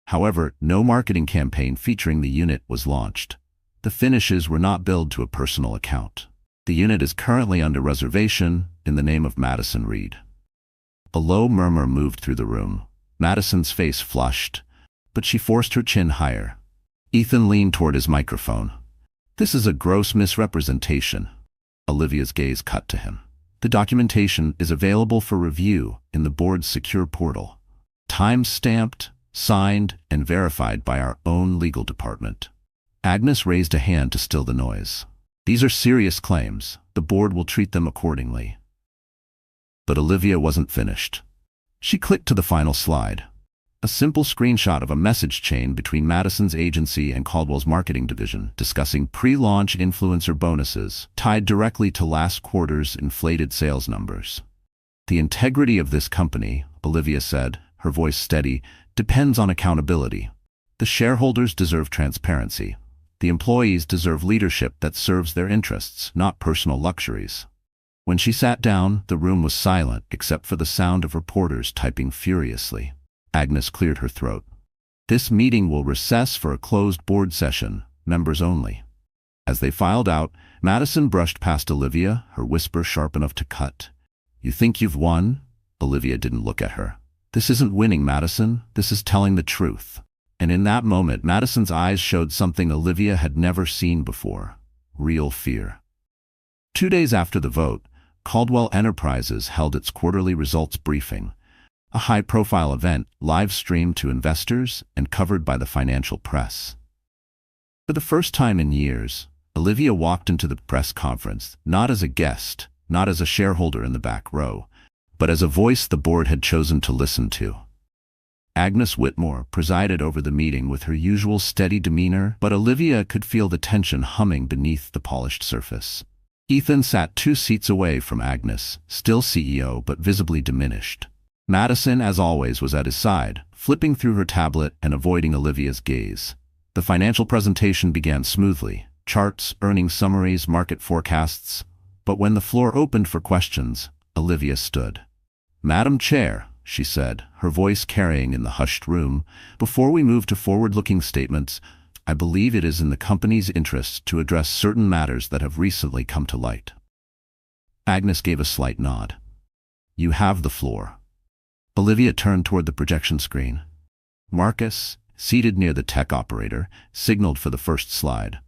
However, no marketing campaign featuring the unit was launched. The finishes were not billed to a personal account. The unit is currently under reservation in the name of Madison Reed. A low murmur moved through the room. Madison's face flushed, but she forced her chin higher. Ethan leaned toward his microphone. "This is a gross misrepresentation." Olivia's gaze cut to him. "The documentation is available for review in the board's secure portal. Time-stamped, signed, and verified by our own legal department." Agnes raised a hand to still the noise. "These are serious claims. The board will treat them accordingly." But Olivia wasn't finished. She clicked to the final slide. A simple screenshot of a message chain between Madison's agency and Caldwell's marketing division discussing pre-launch influencer bonuses tied directly to last quarter's inflated sales numbers. "The integrity of this company," Olivia said, her voice steady, "depends on accountability. The shareholders deserve transparency. The employees deserve leadership that serves their interests, not personal luxuries." When she sat down, the room was silent except for the sound of reporters typing furiously. Agnes cleared her throat. "This meeting will recess for a closed board session, members only." As they filed out, Madison brushed past Olivia, her whisper sharp enough to cut. "You think you've won?" Olivia didn't look at her. "This isn't winning, Madison. This is telling the truth." And in that moment, Madison's eyes showed something Olivia had never seen before: real fear. 2 days after the vote, Caldwell Enterprises held its quarterly results briefing, a high-profile event live-streamed to investors and covered by the financial press. For the first time in years, Olivia walked into the press conference not as a guest, not as a shareholder in the back row, but as a voice the board had chosen to listen to. Agnes Whitmore presided over the meeting with her usual steady demeanor, but Olivia could feel the tension humming beneath the polished surface. Ethan sat 2 seats away from Agnes, still CEO but visibly diminished. Madison, as always, was at his side, flipping through her tablet and avoiding Olivia's gaze. The financial presentation began smoothly: charts, earnings summaries, market forecasts. But when the floor opened for questions, Olivia stood. "Madam Chair," she said, her voice carrying in the hushed room, "before we move to forward-looking statements, I believe it is in the company's interest to address certain matters that have recently come to light." Agnes gave a slight nod. "You have the floor." Olivia turned toward the projection screen. Marcus, seated near the tech operator, signaled for the first slide.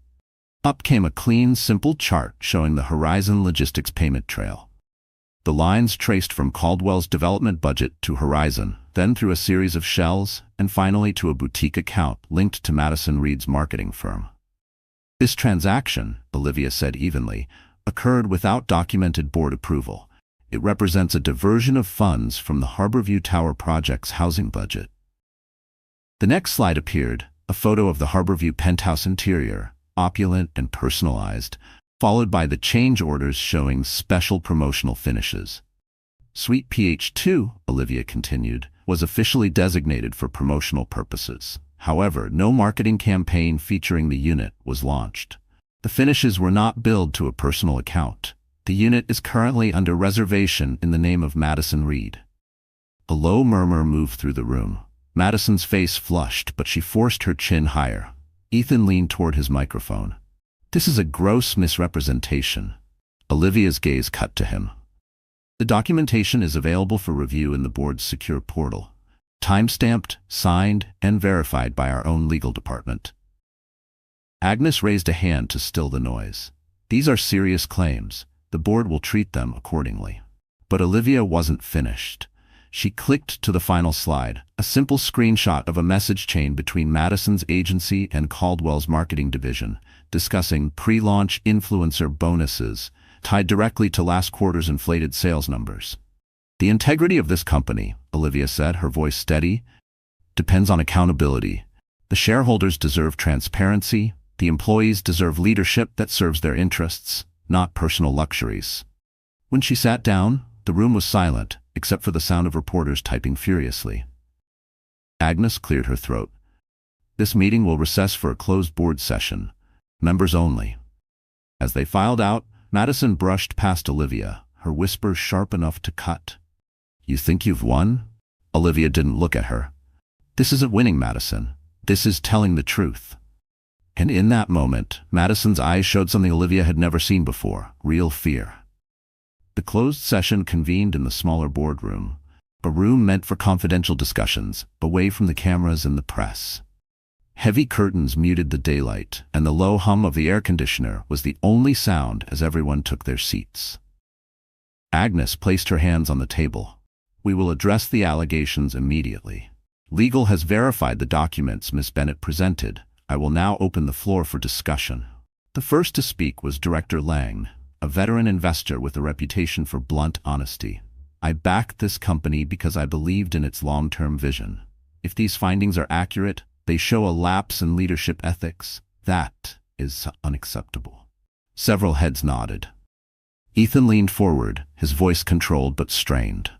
Up came a clean, simple chart showing the Horizon Logistics payment trail. The lines traced from Caldwell's development budget to Horizon, then through a series of shells, and finally to a boutique account linked to Madison Reed's marketing firm. This transaction, Olivia said evenly, occurred without documented board approval. It represents a diversion of funds from the Harborview Tower project's housing budget. The next slide appeared, a photo of the Harborview penthouse interior, opulent and personalized, followed by the change orders showing special promotional finishes. Suite PH2, Olivia continued, was officially designated for promotional purposes. However, no marketing campaign featuring the unit was launched. The finishes were not billed to a personal account. The unit is currently under reservation in the name of Madison Reed. A low murmur moved through the room. Madison's face flushed, but she forced her chin higher. Ethan leaned toward his microphone. "This is a gross misrepresentation." Olivia's gaze cut to him. "The documentation is available for review in the board's secure portal. Time-stamped, signed, and verified by our own legal department." Agnes raised a hand to still the noise. "These are serious claims. The board will treat them accordingly." But Olivia wasn't finished. She clicked to the final slide, a simple screenshot of a message chain between Madison's agency and Caldwell's marketing division, discussing pre-launch influencer bonuses tied directly to last quarter's inflated sales numbers. "The integrity of this company," Olivia said, her voice steady, "depends on accountability. The shareholders deserve transparency. The employees deserve leadership that serves their interests, not personal luxuries." When she sat down, the room was silent, except for the sound of reporters typing furiously. Agnes cleared her throat. "This meeting will recess for a closed board session. Members only." As they filed out, Madison brushed past Olivia, her whisper sharp enough to cut. "You think you've won?" Olivia didn't look at her. "This isn't winning, Madison. This is telling the truth." And in that moment, Madison's eyes showed something Olivia had never seen before, real fear. The closed session convened in the smaller boardroom, a room meant for confidential discussions, away from the cameras and the press. Heavy curtains muted the daylight, and the low hum of the air conditioner was the only sound as everyone took their seats. Agnes placed her hands on the table. "We will address the allegations immediately. Legal has verified the documents Ms. Bennett presented. I will now open the floor for discussion." The first to speak was Director Lang, a veteran investor with a reputation for blunt honesty. "I backed this company because I believed in its long-term vision. If these findings are accurate, they show a lapse in leadership ethics. That is unacceptable." Several heads nodded. Ethan leaned forward, his voice controlled but strained.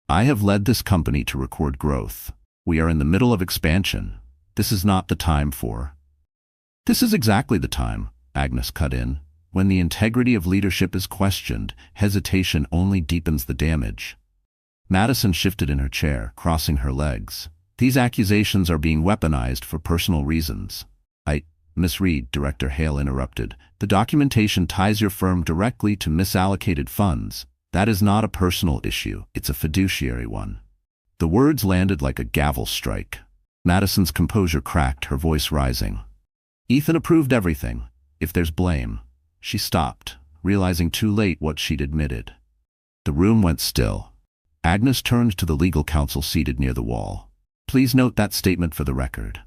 "I have led this company to record growth. We are in the middle of expansion. This is not the time for—" "This is exactly the time," Agnes cut in. "When the integrity of leadership is questioned, hesitation only deepens the damage." Madison shifted in her chair, crossing her legs. "These accusations are being weaponized for personal reasons." Miss Reed," Director Hale interrupted. "The documentation ties your firm directly to misallocated funds. That is not a personal issue, it's a fiduciary one." The words landed like a gavel strike. Madison's composure cracked, her voice rising. "Ethan approved everything. If there's blame—" She stopped, realizing too late what she'd admitted. The room went still. Agnes turned to the legal counsel seated near the wall. "Please note that statement for the record."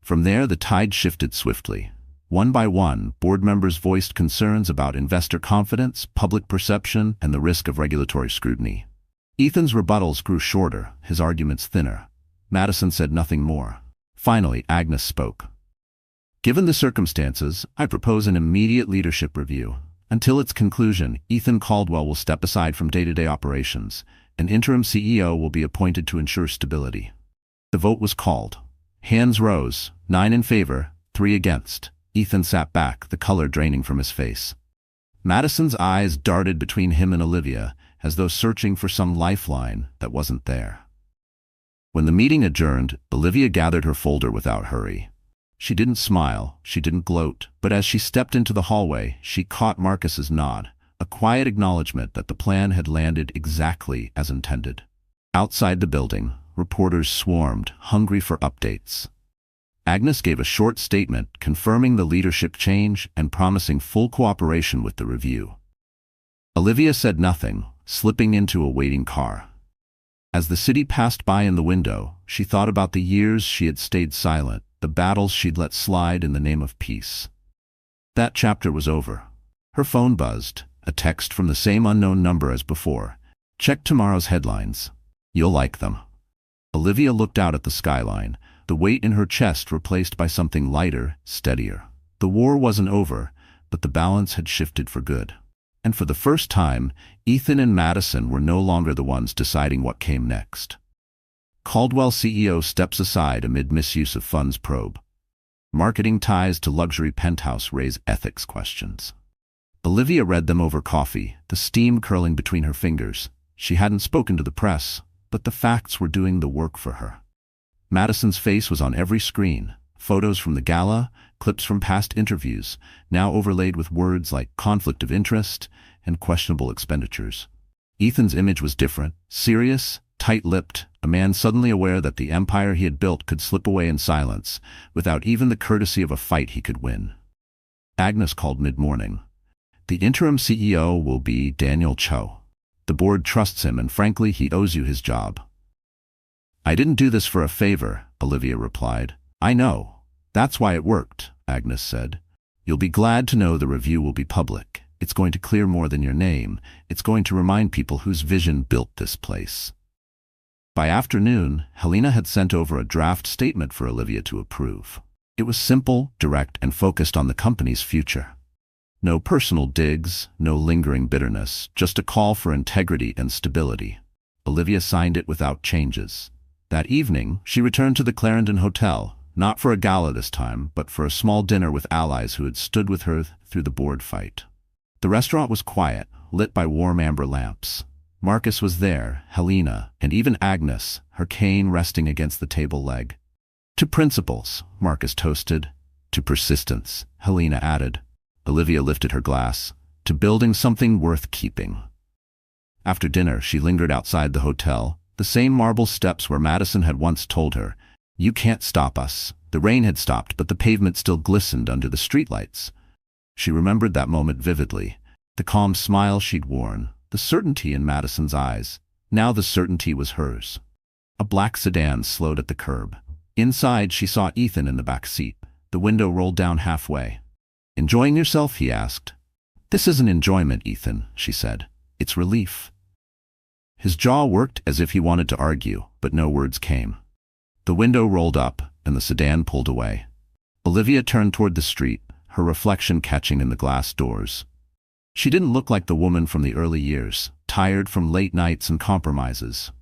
From there, the tide shifted swiftly. One by one, board members voiced concerns about investor confidence, public perception, and the risk of regulatory scrutiny. Ethan's rebuttals grew shorter, his arguments thinner. Madison said nothing more. Finally, Agnes spoke. "Given the circumstances, I propose an immediate leadership review. Until its conclusion, Ethan Caldwell will step aside from day-to-day operations. An interim CEO will be appointed to ensure stability." The vote was called. Hands rose, 9 in favor, 3 against. Ethan sat back, the color draining from his face. Madison's eyes darted between him and Olivia, as though searching for some lifeline that wasn't there. When the meeting adjourned, Olivia gathered her folder without hurry. She didn't smile, she didn't gloat, but as she stepped into the hallway, she caught Marcus's nod, a quiet acknowledgement that the plan had landed exactly as intended. Outside the building, reporters swarmed, hungry for updates. Agnes gave a short statement confirming the leadership change and promising full cooperation with the review. Olivia said nothing, slipping into a waiting car. As the city passed by in the window, she thought about the years she had stayed silent, the battles she'd let slide in the name of peace. That chapter was over. Her phone buzzed, a text from the same unknown number as before. "Check tomorrow's headlines. You'll like them." Olivia looked out at the skyline, the weight in her chest replaced by something lighter, steadier. The war wasn't over, but the balance had shifted for good. And for the first time, Ethan and Madison were no longer the ones deciding what came next. Caldwell CEO steps aside amid misuse of funds probe. Marketing ties to luxury penthouse raise ethics questions. Olivia read them over coffee, the steam curling between her fingers. She hadn't spoken to the press, but the facts were doing the work for her. Madison's face was on every screen. Photos from the gala, clips from past interviews, now overlaid with words like conflict of interest and questionable expenditures. Ethan's image was different, serious, tight-lipped, a man suddenly aware that the empire he had built could slip away in silence, without even the courtesy of a fight he could win. Agnes called mid-morning. "The interim CEO will be Daniel Cho. The board trusts him, and frankly, he owes you his job." "I didn't do this for a favor," Olivia replied. "I know. That's why it worked," Agnes said. "You'll be glad to know the review will be public. It's going to clear more than your name. It's going to remind people whose vision built this place." By afternoon, Helena had sent over a draft statement for Olivia to approve. It was simple, direct, and focused on the company's future. No personal digs, no lingering bitterness, just a call for integrity and stability. Olivia signed it without changes. That evening, she returned to the Clarendon Hotel, not for a gala this time, but for a small dinner with allies who had stood with her through the board fight. The restaurant was quiet, lit by warm amber lamps. Marcus was there, Helena, and even Agnes, her cane resting against the table leg. "To principles," Marcus toasted. "To persistence," Helena added. Olivia lifted her glass. "To building something worth keeping." After dinner, she lingered outside the hotel, the same marble steps where Madison had once told her, "You can't stop us." The rain had stopped, but the pavement still glistened under the streetlights. She remembered that moment vividly, the calm smile she'd worn, the certainty in Madison's eyes. Now the certainty was hers. A black sedan slowed at the curb. Inside, she saw Ethan in the back seat. The window rolled down halfway. "Enjoying yourself?" he asked. "This isn't enjoyment, Ethan," she said. "It's relief." His jaw worked as if he wanted to argue, but no words came. The window rolled up, and the sedan pulled away. Olivia turned toward the street, her reflection catching in the glass doors. She didn't look like the woman from the early years, tired from late nights and compromises.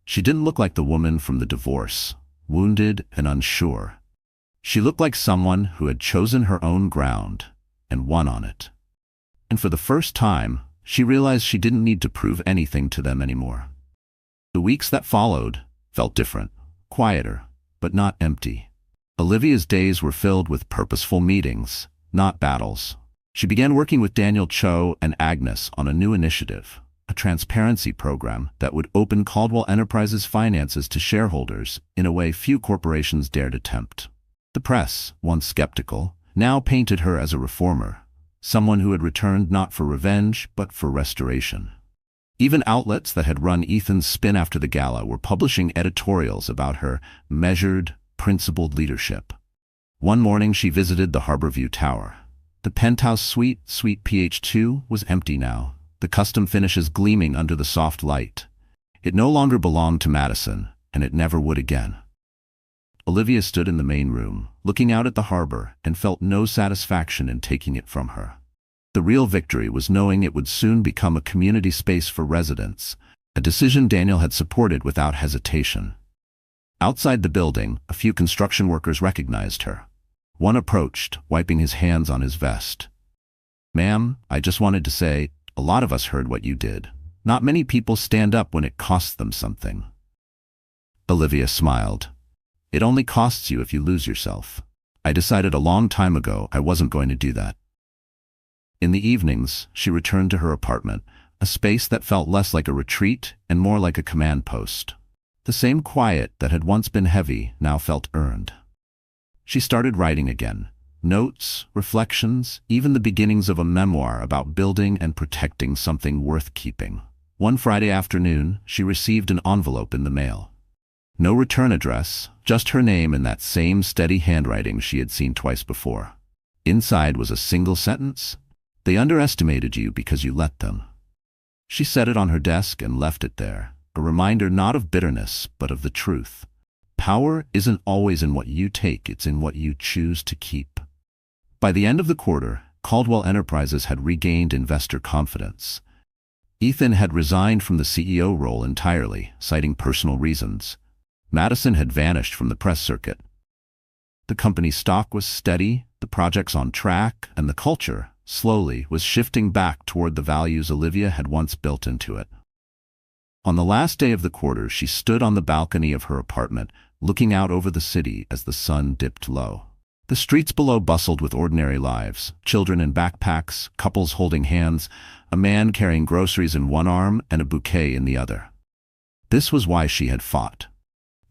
She didn't look like the woman from the divorce, wounded and unsure. She looked like someone who had chosen her own ground and won on it. And for the first time, she realized she didn't need to prove anything to them anymore. The weeks that followed felt different, quieter, but not empty. Olivia's days were filled with purposeful meetings, not battles. She began working with Daniel Cho and Agnes on a new initiative, a transparency program that would open Caldwell Enterprises' finances to shareholders in a way few corporations dared attempt. The press, once skeptical, now painted her as a reformer, someone who had returned not for revenge, but for restoration. Even outlets that had run Ethan's spin after the gala were publishing editorials about her measured, principled leadership. One morning she visited the Harborview Tower. The penthouse suite PH2, was empty now, the custom finishes gleaming under the soft light. It no longer belonged to Madison, and it never would again. Olivia stood in the main room, looking out at the harbor, and felt no satisfaction in taking it from her. The real victory was knowing it would soon become a community space for residents, a decision Daniel had supported without hesitation. Outside the building, a few construction workers recognized her. One approached, wiping his hands on his vest. "Ma'am, I just wanted to say, a lot of us heard what you did. Not many people stand up when it costs them something." Olivia smiled. "It only costs you if you lose yourself. I decided a long time ago I wasn't going to do that." In the evenings, she returned to her apartment, a space that felt less like a retreat and more like a command post. The same quiet that had once been heavy now felt earned. She started writing again. Notes, reflections, even the beginnings of a memoir about building and protecting something worth keeping. One Friday afternoon, she received an envelope in the mail. No return address, just her name in that same steady handwriting she had seen twice before. Inside was a single sentence: "They underestimated you because you let them." She set it on her desk and left it there, a reminder not of bitterness, but of the truth. Power isn't always in what you take, it's in what you choose to keep. By the end of the quarter, Caldwell Enterprises had regained investor confidence. Ethan had resigned from the CEO role entirely, citing personal reasons. Madison had vanished from the press circuit. The company's stock was steady, the projects on track, and the culture, slowly, was shifting back toward the values Olivia had once built into it. On the last day of the quarter, she stood on the balcony of her apartment, looking out over the city as the sun dipped low. The streets below bustled with ordinary lives: children in backpacks, couples holding hands, a man carrying groceries in one arm and a bouquet in the other. This was why she had fought.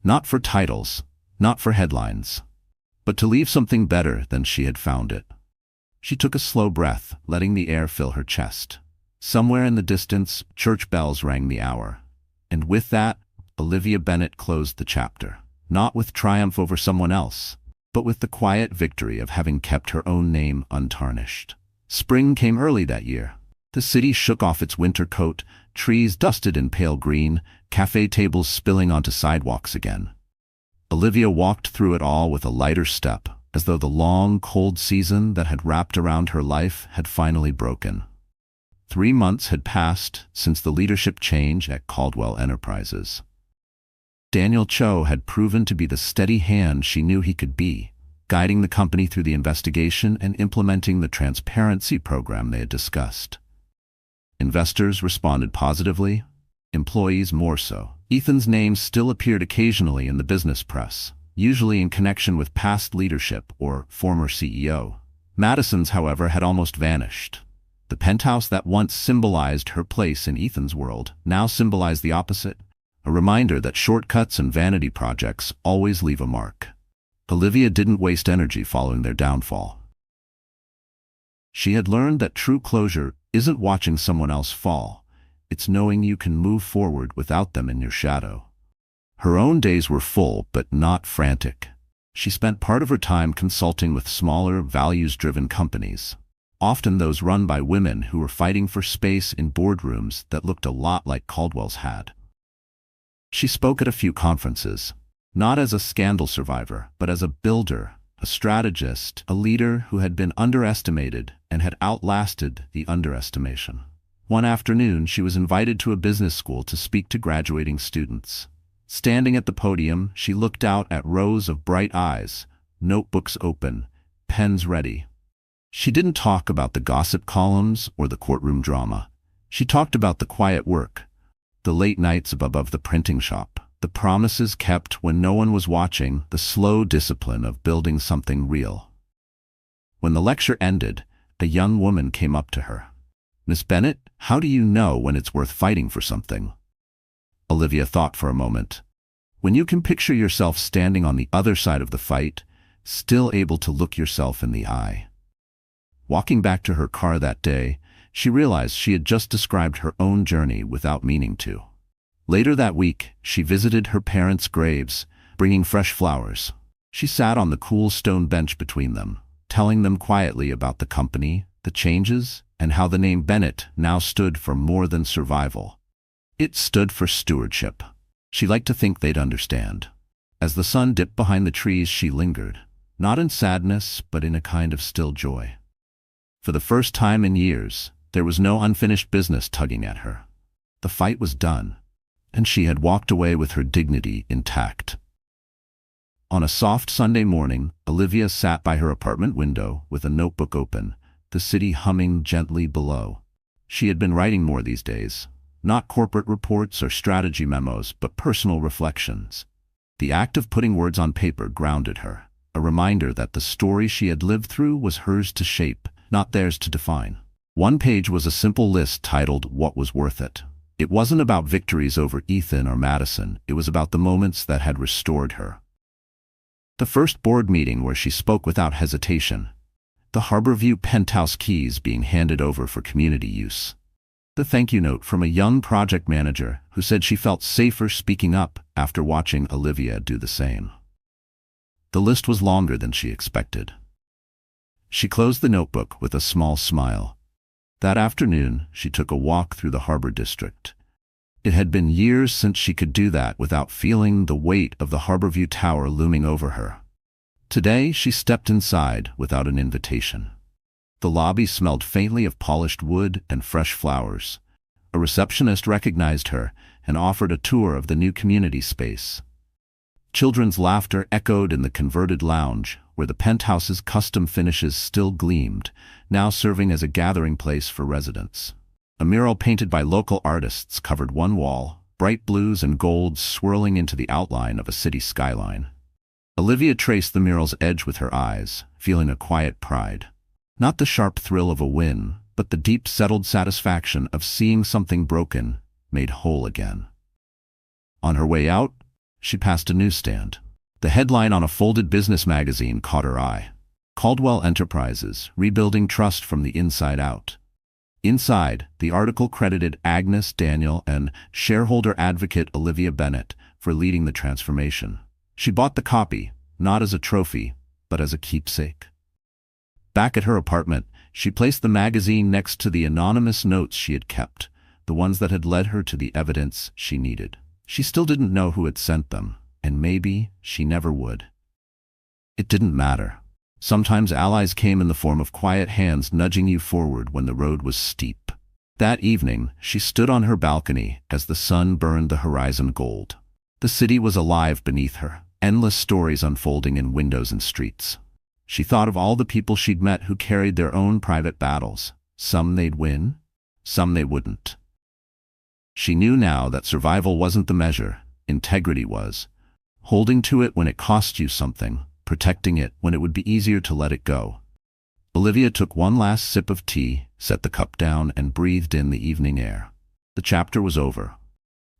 Not for titles, not for headlines, but to leave something better than she had found it. She took a slow breath, letting the air fill her chest. Somewhere in the distance, church bells rang the hour. And with that, Olivia Bennet closed the chapter, not with triumph over someone else, but with the quiet victory of having kept her own name untarnished. Spring came early that year. The city shook off its winter coat, trees dusted in pale green, cafe tables spilling onto sidewalks again. Olivia walked through it all with a lighter step, as though the long, cold season that had wrapped around her life had finally broken. 3 months had passed since the leadership change at Caldwell Enterprises. Daniel Cho had proven to be the steady hand she knew he could be, guiding the company through the investigation and implementing the transparency program they had discussed. Investors responded positively, employees more so. Ethan's name still appeared occasionally in the business press, usually in connection with past leadership or former CEO. Madison's, however, had almost vanished. The penthouse that once symbolized her place in Ethan's world now symbolized the opposite, a reminder that shortcuts and vanity projects always leave a mark. Olivia didn't waste energy following their downfall. She had learned that true closure isn't watching someone else fall, it's knowing you can move forward without them in your shadow. Her own days were full, but not frantic. She spent part of her time consulting with smaller, values-driven companies, often those run by women who were fighting for space in boardrooms that looked a lot like Caldwell's had. She spoke at a few conferences, not as a scandal survivor, but as a builder, a strategist, a leader who had been underestimated and had outlasted the underestimation. One afternoon, she was invited to a business school to speak to graduating students. Standing at the podium, she looked out at rows of bright eyes, notebooks open, pens ready. She didn't talk about the gossip columns or the courtroom drama. She talked about the quiet work, the late nights above the printing shop, the promises kept when no one was watching, the slow discipline of building something real. When the lecture ended, a young woman came up to her. "Miss Bennet, how do you know when it's worth fighting for something?" Olivia thought for a moment. When you can picture yourself standing on the other side of the fight, still able to look yourself in the eye. Walking back to her car that day, she realized she had just described her own journey without meaning to. Later that week, she visited her parents' graves, bringing fresh flowers. She sat on the cool stone bench between them, telling them quietly about the company, the changes, and how the name Bennet now stood for more than survival. It stood for stewardship. She liked to think they'd understand. As the sun dipped behind the trees, she lingered, not in sadness, but in a kind of still joy. For the first time in years, there was no unfinished business tugging at her. The fight was done, and she had walked away with her dignity intact. On a soft Sunday morning, Olivia sat by her apartment window with a notebook open, the city humming gently below. She had been writing more these days, not corporate reports or strategy memos, but personal reflections. The act of putting words on paper grounded her, a reminder that the story she had lived through was hers to shape, not theirs to define. One page was a simple list titled "What Was Worth It." It wasn't about victories over Ethan or Madison, it was about the moments that had restored her. The first board meeting where she spoke without hesitation. The Harborview penthouse keys being handed over for community use. The thank you note from a young project manager who said she felt safer speaking up after watching Olivia do the same. The list was longer than she expected. She closed the notebook with a small smile. That afternoon, she took a walk through the Harbor District. It had been years since she could do that without feeling the weight of the Harborview Tower looming over her. Today, she stepped inside without an invitation. The lobby smelled faintly of polished wood and fresh flowers. A receptionist recognized her and offered a tour of the new community space. Children's laughter echoed in the converted lounge, where the penthouse's custom finishes still gleamed, now serving as a gathering place for residents. A mural painted by local artists covered one wall, bright blues and golds swirling into the outline of a city skyline. Olivia traced the mural's edge with her eyes, feeling a quiet pride. Not the sharp thrill of a win, but the deep settled satisfaction of seeing something broken made whole again. On her way out, she passed a newsstand. The headline on a folded business magazine caught her eye. Caldwell Enterprises, Rebuilding Trust from the Inside Out. Inside, the article credited Agnes Daniel and shareholder advocate Olivia Bennett for leading the transformation. She bought the copy, not as a trophy, but as a keepsake. Back at her apartment, she placed the magazine next to the anonymous notes she had kept, the ones that had led her to the evidence she needed. She still didn't know who had sent them, and maybe she never would. It didn't matter. Sometimes allies came in the form of quiet hands nudging you forward when the road was steep. That evening, she stood on her balcony as the sun burned the horizon gold. The city was alive beneath her, endless stories unfolding in windows and streets. She thought of all the people she'd met who carried their own private battles. Some they'd win, some they wouldn't. She knew now that survival wasn't the measure, integrity was. Holding to it when it cost you something, protecting it when it would be easier to let it go. Olivia took one last sip of tea, set the cup down, and breathed in the evening air. The chapter was over.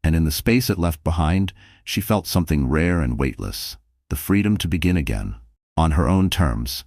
And in the space it left behind, she felt something rare and weightless, the freedom to begin again, on her own terms,